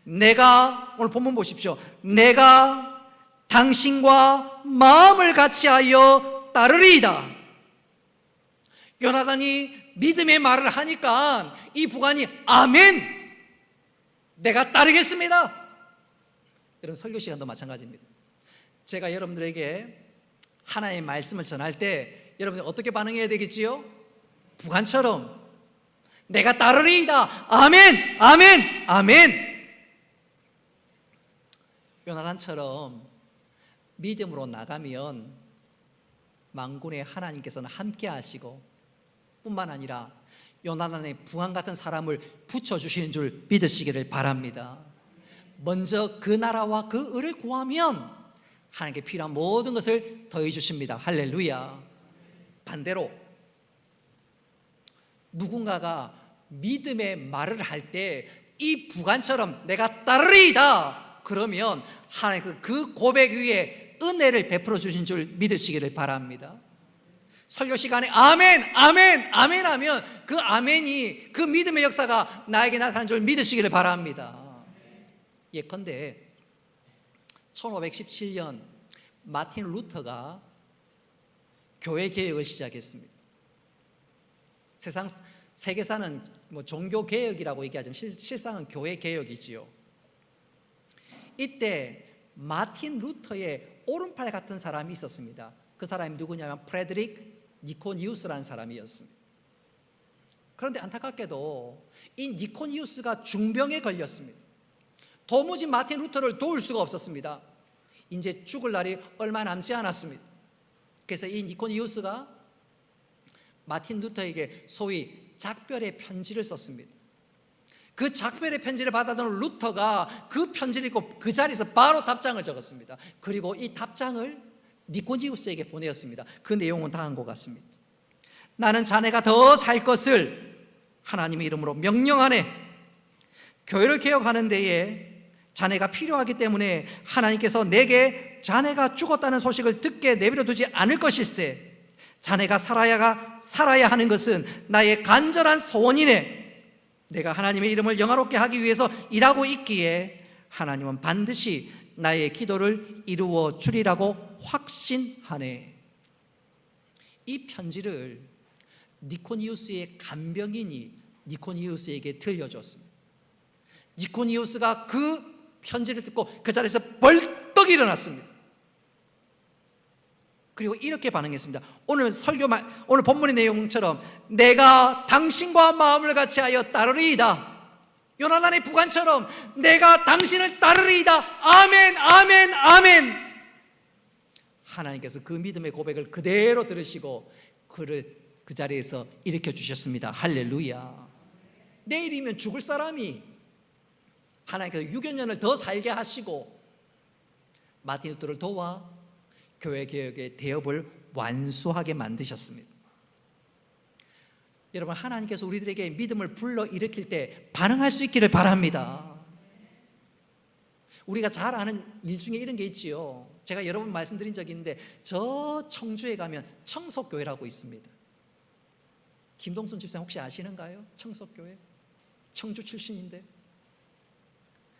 내가, 오늘 본문 보십시오. 내가 당신과 마음을 같이하여 따르리이다. 요나단이 믿음의 말을 하니까 이 부관이 아멘, 내가 따르겠습니다. 여러분, 설교 시간도 마찬가지입니다. 제가 여러분들에게 하나의 말씀을 전할 때 여러분들 어떻게 반응해야 되겠지요? 부관처럼 내가 따르리이다. 아멘, 아멘, 아멘. 요나단처럼 믿음으로 나가면 만군의 하나님께서는 함께 하시고 뿐만 아니라 요나단의 부관 같은 사람을 붙여주시는 줄 믿으시기를 바랍니다. 먼저 그 나라와 그 의를 구하면 하나님께 필요한 모든 것을 더해 주십니다. 할렐루야. 반대로 누군가가 믿음의 말을 할 때 이 부관처럼 내가 따르리이다 그러면 하나님 그 고백 위에 은혜를 베풀어 주신 줄 믿으시기를 바랍니다. 설교 시간에 아멘, 아멘, 아멘 하면 그 아멘이 그 믿음의 역사가 나에게 나타난 줄 믿으시기를 바랍니다. 예컨대 1517년 마틴 루터가 교회 개혁을 시작했습니다. 세계사는 종교 개혁이라고 얘기하지만 실상은 교회 개혁이지요. 이때 마틴 루터의 오른팔 같은 사람이 있었습니다. 그 사람이 누구냐면 프레드릭 니코니우스라는 사람이었습니다. 그런데 안타깝게도 이 니코니우스가 중병에 걸렸습니다. 도무지 마틴 루터를 도울 수가 없었습니다. 이제 죽을 날이 얼마 남지 않았습니다. 그래서 이 니코니우스가 마틴 루터에게 소위 작별의 편지를 썼습니다. 그 작별의 편지를 받아든 루터가 그 편지를 읽고 그 자리에서 바로 답장을 적었습니다. 그리고 이 답장을 니코니우스에게 보내었습니다. 그 내용은 다음과 같습니다. 나는 자네가 더 살 것을 하나님의 이름으로 명령하네. 교회를 개혁하는 데에 자네가 필요하기 때문에 하나님께서 내게 자네가 죽었다는 소식을 듣게 내버려 두지 않을 것일세. 자네가 살아야 하는 것은 나의 간절한 소원이네. 내가 하나님의 이름을 영화롭게 하기 위해서 일하고 있기에 하나님은 반드시 나의 기도를 이루어 주리라고 확신하네. 이 편지를 니코니우스의 간병인이 니코니우스에게 들려줬습니다. 니코니우스가 그 편지를 듣고 그 자리에서 벌떡 일어났습니다. 그리고 이렇게 반응했습니다. 오늘 본문의 내용처럼 내가 당신과 마음을 같이하여 따르리이다. 요나단의 부관처럼 내가 당신을 따르리이다. 아멘, 아멘, 아멘. 하나님께서 그 믿음의 고백을 그대로 들으시고 그를 그 자리에서 일으켜 주셨습니다. 할렐루야. 내일이면 죽을 사람이 하나님께서 6여 년을 더 살게 하시고 마틴 루터를 도와 교회 개혁의 대업을 완수하게 만드셨습니다. 여러분, 하나님께서 우리들에게 믿음을 불러일으킬 때 반응할 수 있기를 바랍니다. 우리가 잘 아는 일 중에 이런 게 있지요. 제가 여러 번 말씀드린 적이 있는데 저 청주에 가면 청석교회라고 있습니다. 김동순 집사님 혹시 아시는가요? 청석교회? 청주 출신인데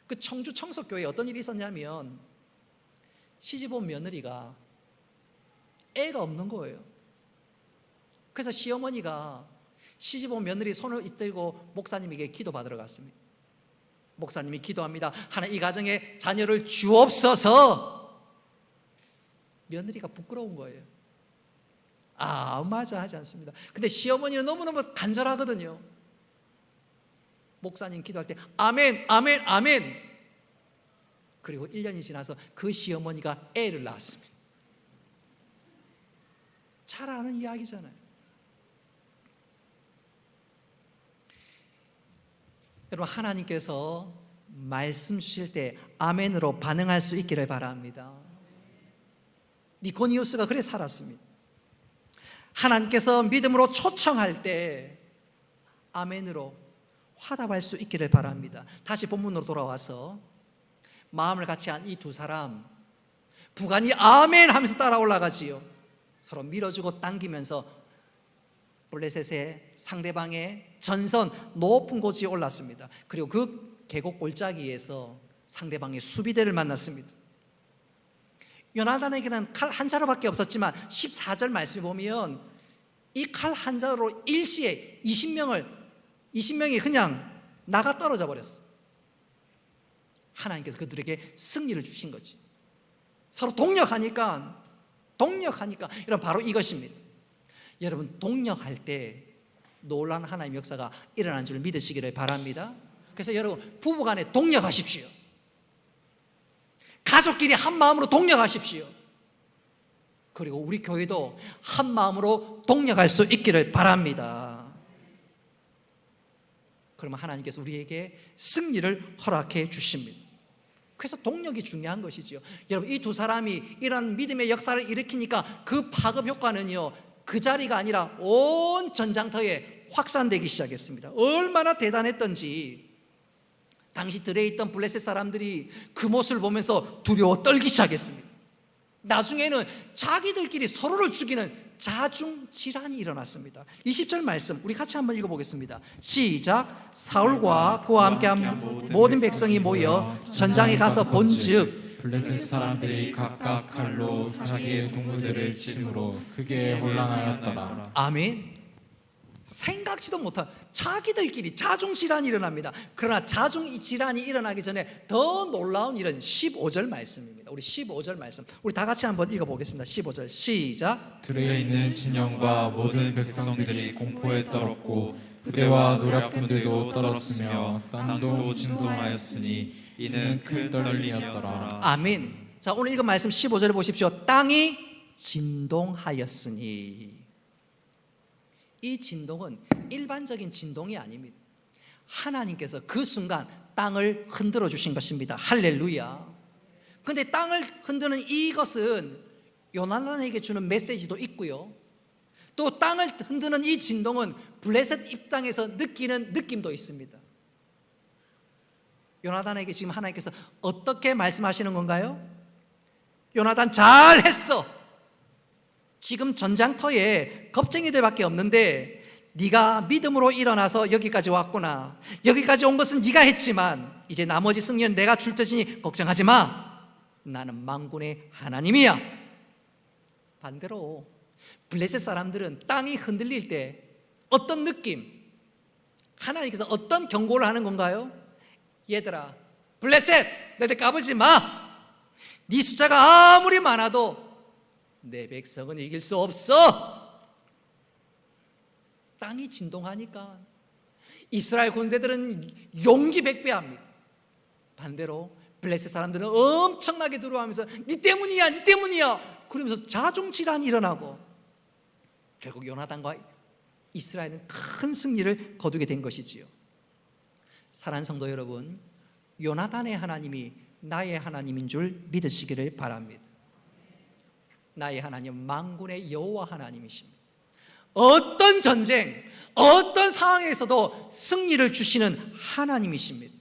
그 청주 청석교회에 어떤 일이 있었냐면 시집 온 며느리가 애가 없는 거예요. 그래서 시어머니가 시집 온 며느리 손을 이끌고 목사님에게 기도받으러 갔습니다. 목사님이 기도합니다. 하나님 이 가정에 자녀를 주옵소서. 며느리가 부끄러운 거예요. 맞아 하지 않습니다. 근데 시어머니는 너무너무 간절하거든요. 목사님 기도할 때 아멘 아멘 아멘. 그리고 1년이 지나서 그 시어머니가 애를 낳았습니다. 잘 아는 이야기잖아요. 여러분, 하나님께서 말씀 주실 때 아멘으로 반응할 수 있기를 바랍니다. 니코니우스가 그래 살았습니다. 하나님께서 믿음으로 초청할 때 아멘으로 화답할 수 있기를 바랍니다. 다시 본문으로 돌아와서 마음을 같이 한 이 두 사람, 부관이 아멘 하면서 따라 올라가지요. 서로 밀어주고 당기면서 블레셋의 상대방의 전선 높은 곳에 올랐습니다. 그리고 그 계곡 골짜기에서 상대방의 수비대를 만났습니다. 요나단에게는 칼 한 자루밖에 없었지만 14절 말씀에 보면 이 칼 한 자루로 일시에 20명이 그냥 나가 떨어져 버렸어. 하나님께서 그들에게 승리를 주신 거지. 서로 동력하니까 여러분, 바로 이것입니다. 여러분, 동력할 때 놀라운 하나님의 역사가 일어난 줄 믿으시기를 바랍니다. 그래서 여러분, 부부간에 동력하십시오. 가족끼리 한 마음으로 동력하십시오. 그리고 우리 교회도 한 마음으로 동력할 수 있기를 바랍니다. 그러면 하나님께서 우리에게 승리를 허락해 주십니다. 그래서 동력이 중요한 것이지요. 여러분, 이 두 사람이 이런 믿음의 역사를 일으키니까 그 파급 효과는요, 그 자리가 아니라 온 전장터에 확산되기 시작했습니다. 얼마나 대단했던지 당시 들에 있던 블레셋 사람들이 그 모습을 보면서 두려워 떨기 시작했습니다. 나중에는 자기들끼리 서로를 죽이는 자중질환이 일어났습니다. 20절 말씀 우리 같이 한번 읽어보겠습니다. 시작. 사울과 그와 함께한 모든 백성이 모여 전장에 가서 본즉 블레셋 사람들이 각각 칼로 자기의 동무들을 치므로 크게 혼란하였더라. 아멘. 생각지도 못한 자기들끼리 자중질환이 일어납니다. 그러나 자중질환이 일어나기 전에 더 놀라운 일은 15절 말씀입니다. 우리 15절 말씀 우리 다 같이 한번 읽어보겠습니다. 15절 시작. 들에 있는 진영과 모든 백성들이 공포에 떨었고 부대와 노략군들도 떨었으며 땅도 진동하였으니 이는 큰 떨림이었더라. 아멘. 자, 오늘 읽은 말씀 15절을 보십시오. 땅이 진동하였으니. 이 진동은 일반적인 진동이 아닙니다. 하나님께서 그 순간 땅을 흔들어 주신 것입니다. 할렐루야. 근데 땅을 흔드는 이것은 요나단에게 주는 메시지도 있고요, 또 땅을 흔드는 이 진동은 블레셋 입장에서 느끼는 느낌도 있습니다. 요나단에게 지금 하나님께서 어떻게 말씀하시는 건가요? 요나단 잘했어. 지금 전장터에 겁쟁이들밖에 없는데 네가 믿음으로 일어나서 여기까지 왔구나. 여기까지 온 것은 네가 했지만 이제 나머지 승리는 내가 줄 테니 걱정하지 마. 나는 만군의 하나님이야. 반대로 블레셋 사람들은 땅이 흔들릴 때 어떤 느낌? 하나님께서 어떤 경고를 하는 건가요? 얘들아, 블레셋 너희들 까불지 마. 네 숫자가 아무리 많아도 내 백성은 이길 수 없어. 땅이 진동하니까 이스라엘 군대들은 용기 백배합니다. 반대로 블레셋 사람들은 엄청나게 두려워하면서 네 때문이야 네 때문이야 그러면서 자중질환이 일어나고 결국 요나단과 이스라엘은 큰 승리를 거두게 된 것이지요. 사랑하는 성도 여러분, 요나단의 하나님이 나의 하나님인 줄 믿으시기를 바랍니다. 나의 하나님 만군의 여호와 하나님이십니다. 어떤 전쟁, 어떤 상황에서도 승리를 주시는 하나님이십니다.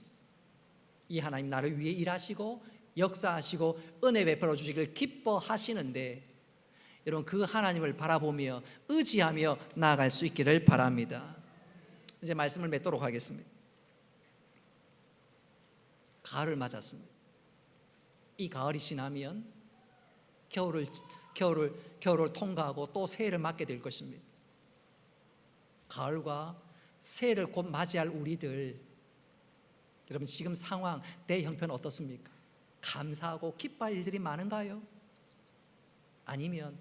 이 하나님 나를 위해 일하시고 역사하시고 은혜 베풀어 주시길 기뻐하시는데, 여러분 그 하나님을 바라보며 의지하며 나아갈 수 있기를 바랍니다. 이제 말씀을 맺도록 하겠습니다. 가을을 맞았습니다. 이 가을이 지나면 겨울을 통과하고 또 새해를 맞게 될 것입니다. 가을과 새해를 곧 맞이할 우리들, 여러분 지금 상황, 내 형편 어떻습니까? 감사하고 기뻐할 일들이 많은가요? 아니면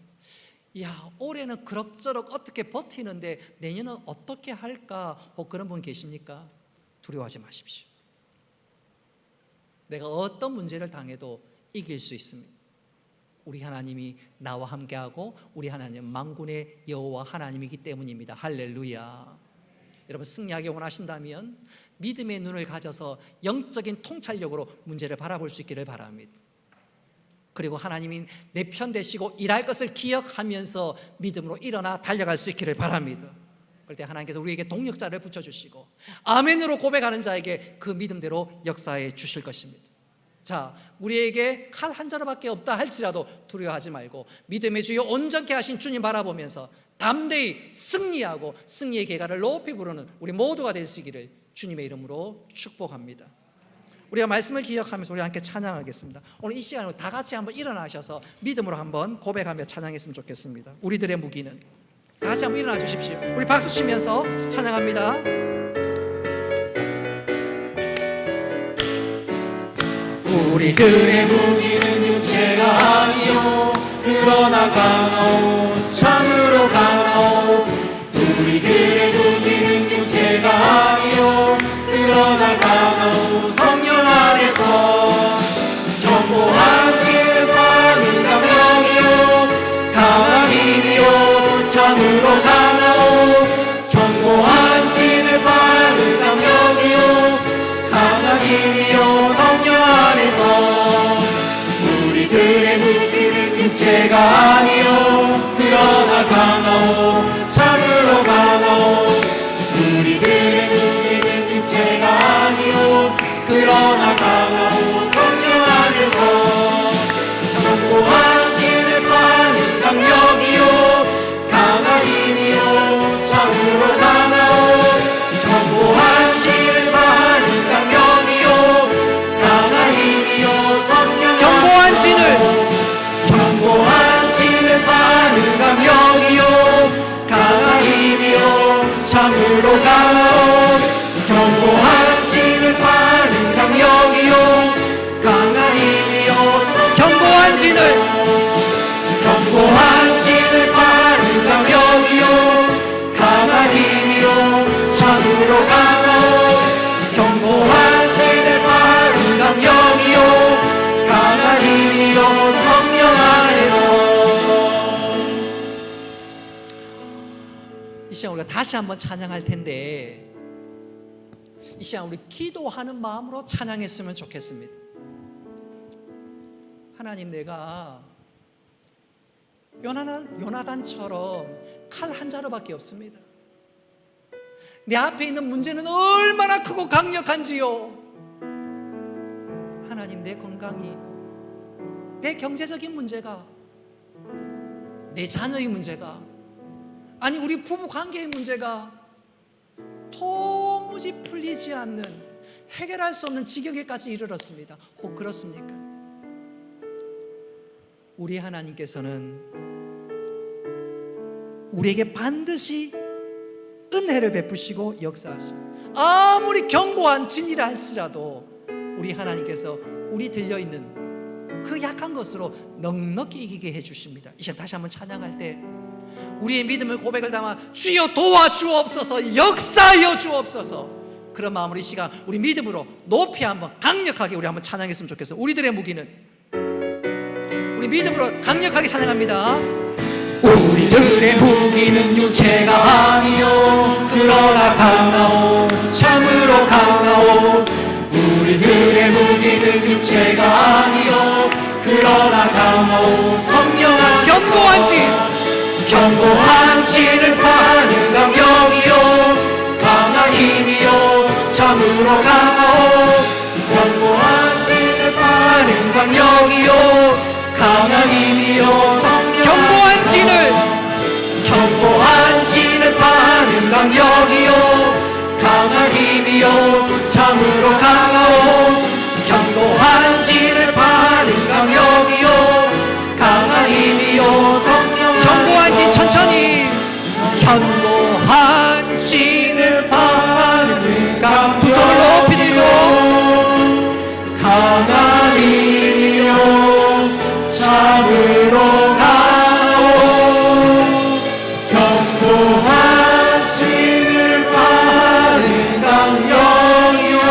올해는 그럭저럭 어떻게 버티는데 내년은 어떻게 할까? 그런 분 계십니까? 두려워하지 마십시오. 내가 어떤 문제를 당해도 이길 수 있습니다. 우리 하나님이 나와 함께하고 우리 하나님은 만군의 여호와 하나님이기 때문입니다. 할렐루야. 여러분 승리하기 원하신다면 믿음의 눈을 가져서 영적인 통찰력으로 문제를 바라볼 수 있기를 바랍니다. 그리고 하나님이 내 편 되시고 일할 것을 기억하면서 믿음으로 일어나 달려갈 수 있기를 바랍니다. 그럴 때 하나님께서 우리에게 동력자를 붙여주시고 아멘으로 고백하는 자에게 그 믿음대로 역사해 주실 것입니다. 자, 우리에게 칼 한 자루밖에 없다 할지라도 두려워하지 말고 믿음의 주여 온전케 하신 주님 바라보면서 담대히 승리하고 승리의 계가를 높이 부르는 우리 모두가 되시기를 주님의 이름으로 축복합니다. 우리가 말씀을 기억하면서 우리 함께 찬양하겠습니다. 오늘 이 시간으로 다 같이 한번 일어나셔서 믿음으로 한번 고백하며 찬양했으면 좋겠습니다. 우리들의 무기는, 다 같이 한번 일어나 주십시오. 우리 박수 치면서 찬양합니다. 우리들의 무기는 육체가 아니요 그러나 강하오 참으로 강하오. 우리들의 무기는 육체가 아니요 그러나 강하오 성령 안에서 견고한 진흙파는 강력이요 강한 힘이요 참으로 강하오. 견고한 진흙파는 강력이요 강한 힘이요 성령 안에서. 우리들의 무기는 육체가 아니요 그러나 강하오 참으로 강하오. 우리들의 무기는 육체가 아니요 그러나 강하오 성령 안에서. 견고한 진흙파는 강력이요 강한 힘이요 참으로 강하오. 견고한 진흙파는 강력이요 강한 힘이요 성령. 견고한 진을 파는 강력이요 강한 힘이요 참으로 강하오. 견고한 진을 파는 강력이요 강한 힘이요 견고한 진을 파는 강력이요 강한 힘이요 참으로 강하오. 견고한 진을 파는 강력이요 강한 힘이요 성령 안에서. 이 시간 우리가 다시 한번 찬양할 텐데 이 시간 우리 기도하는 마음으로 찬양했으면 좋겠습니다. 하나님, 내가 요나단처럼 칼 한 자루밖에 없습니다. 내 앞에 있는 문제는 얼마나 크고 강력한지요. 하나님, 내 건강이, 내 경제적인 문제가, 내 자녀의 문제가, 아니 우리 부부 관계의 문제가 도무지 풀리지 않는, 해결할 수 없는 지경에까지 이르렀습니다. 혹 그렇습니까? 우리 하나님께서는 우리에게 반드시 은혜를 베푸시고 역사하십니다. 아무리 견고한 진이라 할지라도 우리 하나님께서 우리 들려있는 그 약한 것으로 넉넉히 이기게 해주십니다. 이 시간 다시 한번 찬양할 때 우리의 믿음을 고백을 담아 주여 도와주옵소서, 역사하여 주옵소서, 그런 마음으로 이 시간 우리 믿음으로 높이 한번 강력하게 우리 한번 찬양했으면 좋겠어요. 우리들의 무기는, 우리 믿음으로 강력하게 찬양합니다. 우리들의 무기는 육체가 아니요 그러나 강하오 참으로 강하오. 우리들의 무기는 육체가 아니요 그러나 강하오 성령 안에서. 견고한 진을 파는 강력이요 강한 힘이요 참으로 강하오. 견고한 진을 파는 천천히 견고한 진을 바르니까 두 손을 높이 들고 강한 이요 참으로 가오 견고한 진을 바르는 강령이요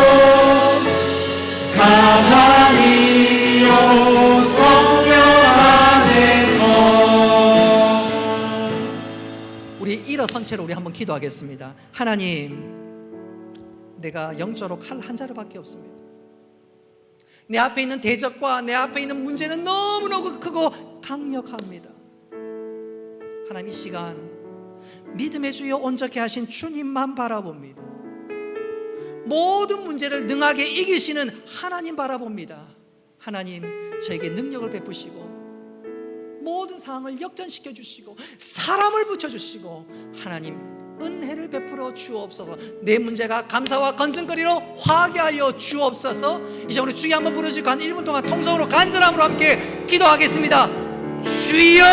강한 이요 성령 안에서 우리 일어선 채로 우리 한번 기도하겠습니다. 하나님, 내가 영적으로 칼 한 자루밖에 없습니다. 내 앞에 있는 대적과 내 앞에 있는 문제는 너무너무 크고 강력합니다. 하나님, 이 시간 믿음의 주여 온전케 하신 주님만 바라봅니다. 모든 문제를 능하게 이기시는 하나님 바라봅니다. 하나님, 저에게 능력을 베푸시고 모든 상황을 역전시켜 주시고 사람을 붙여주시고 하나님 은혜를 베풀어 주옵소서. 내 문제가 감사와 건전거리로 화하게 하여 주옵소서. 이제 우리 주여 한번 부르시고 한 1분 동안 통성으로 간절함으로 함께 기도하겠습니다. 주여,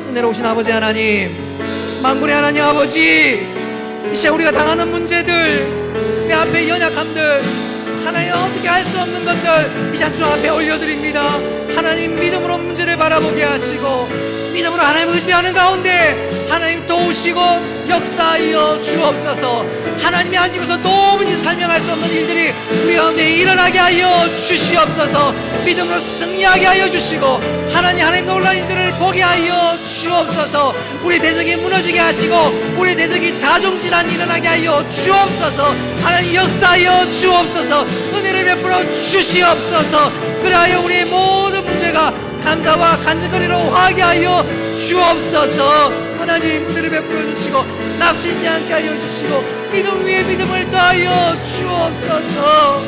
은혜로우신 아버지 하나님, 만군의 하나님 아버지, 이제 우리가 당하는 문제들, 내 앞에 연약함들, 하나님 어떻게 할 수 없는 것들 이제 주 앞에 올려드립니다. 하나님, 믿음으로 문제를 바라보게 하시고 믿음으로 하나님 의지하는 가운데 하나님 도우시고 역사하여 주옵소서. 하나님이 아니고서 도무지 설명할 수 없는 일들이 우리 가운데 일어나게 하여 주시옵소서. 믿음으로 승리하게 하여 주시고 하나님 놀라운 일들을 보게 하여 주옵소서. 우리 대적이 무너지게 하시고 우리 대적이 자중질환이 일어나게 하여 주옵소서. 하나님 역사하여 주옵소서. 은혜를 베풀어 주시옵소서. 그리하여 우리의 모든 문제가 감사와 간증거리로 화하게 하여 주옵소서. 하나님, 은혜를 베풀어 주시고 낙심치 않게 하여 주시고 믿음 위에 믿음을 더하여 주옵소서.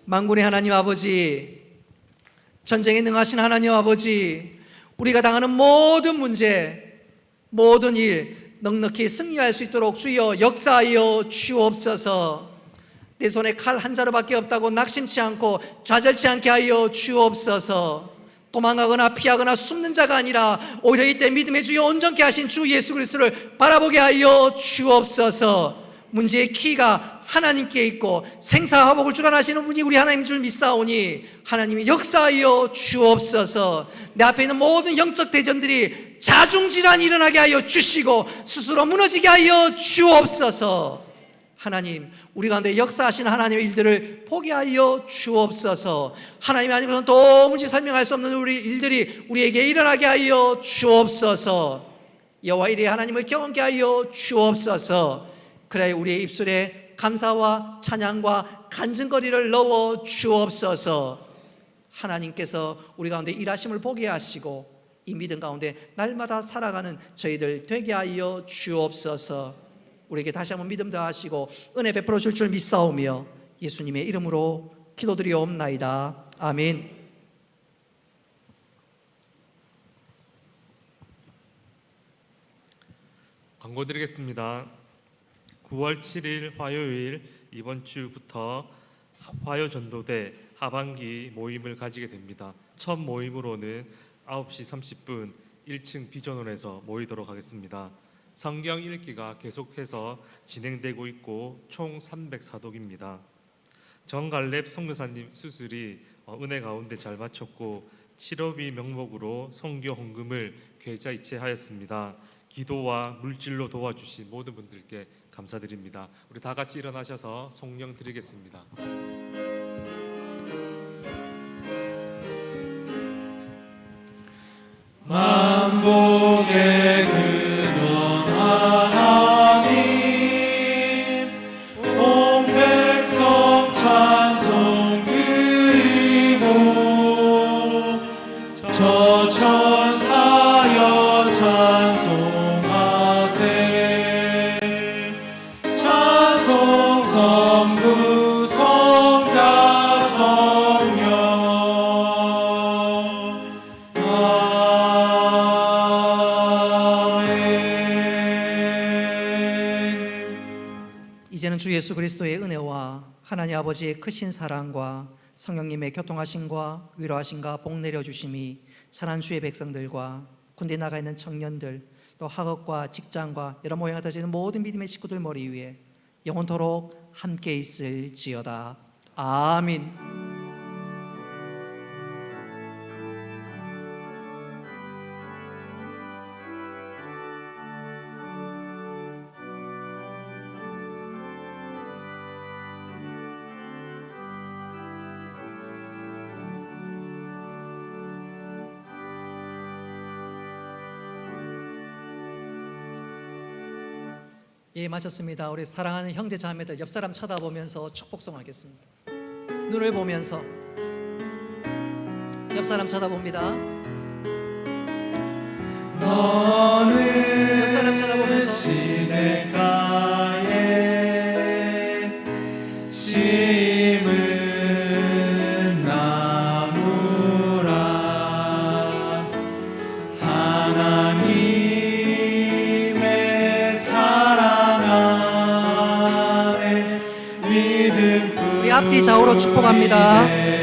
만군의 하나님 아버지, 전쟁에 능하신 하나님 아버지, 우리가 당하는 모든 문제, 모든 일 넉넉히 승리할 수 있도록 주여 역사하여 주옵소서. 내 손에 칼 한 자루밖에 없다고 낙심치 않고 좌절치 않게 하여 주옵소서. 도망가거나 피하거나 숨는 자가 아니라 오히려 이때 믿음의 주여 온전케 하신 주 예수 그리스도를 바라보게 하여 주옵소서. 문제의 키가 하나님께 있고 생사화복을 주관하시는 분이 우리 하나님 줄 믿사오니 하나님이 역사하여 주옵소서. 내 앞에 있는 모든 영적 대전들이 자중질환이 일어나게 하여 주시고 스스로 무너지게 하여 주옵소서. 하나님, 우리 가운데 역사하시는 하나님의 일들을 보게 하여 주옵소서. 하나님이 아니고서는 도무지 설명할 수 없는 우리 일들이 우리에게 일어나게 하여 주옵소서. 여호와 이레 하나님을 경험케 하여 주옵소서. 그래 우리의 입술에 감사와 찬양과 간증거리를 넣어 주옵소서. 하나님께서 우리 가운데 일하심을 보게 하시고 이 믿음 가운데 날마다 살아가는 저희들 되게 하여 주옵소서. 우리에게 다시 한번 믿음 더하시고 은혜 베풀어 줄 줄 믿사오며 예수님의 이름으로 기도드리옵나이다. 아멘. 광고 드리겠습니다. 9월 7일 화요일 이번 주부터 화요전도대 하반기 모임을 가지게 됩니다. 첫 모임으로는 9시 30분 1층 비전홀에서 모이도록 하겠습니다. 성경 읽기가 계속해서 진행되고 있고 총 304독입니다. 정갈렙 선교사님 수술이 은혜 가운데 잘 마쳤고 치료비 명목으로 선교 헌금을 계좌 이체하였습니다. 기도와 물질로 도와주신 모든 분들께 감사드립니다. 우리 다 같이 일어나셔서 송령 드리겠습니다. 만복의 근원 하나님, 온 백성 찬송 드리고 저 천사여 찬송하세. 찬송 성부 성자 성령. 아멘. 이제는 주 예수 그리스도의 은혜와 하나님 아버지의 크신 사랑과 성령님의 교통하심과 위로하심과 복 내려주심이 사랑하는 주의 백성들과 군대 나가 있는 청년들, 또 학업과 직장과 여러 모양을 가지는 모든 믿음의 식구들 머리 위에 영원토록 함께 있을지어다. 아멘. 예, 마쳤습니다. 우리 사랑하는 형제 자매들 옆 사람 쳐다보면서 축복송하겠습니다. 눈을 보면서 옆 사람 쳐다봅니다. 너는 옆 사람 쳐다보면서 시냇가에 심은 나무라 하나님의 사랑 안에 믿음 우리 앞뒤 좌우로 축복합니다.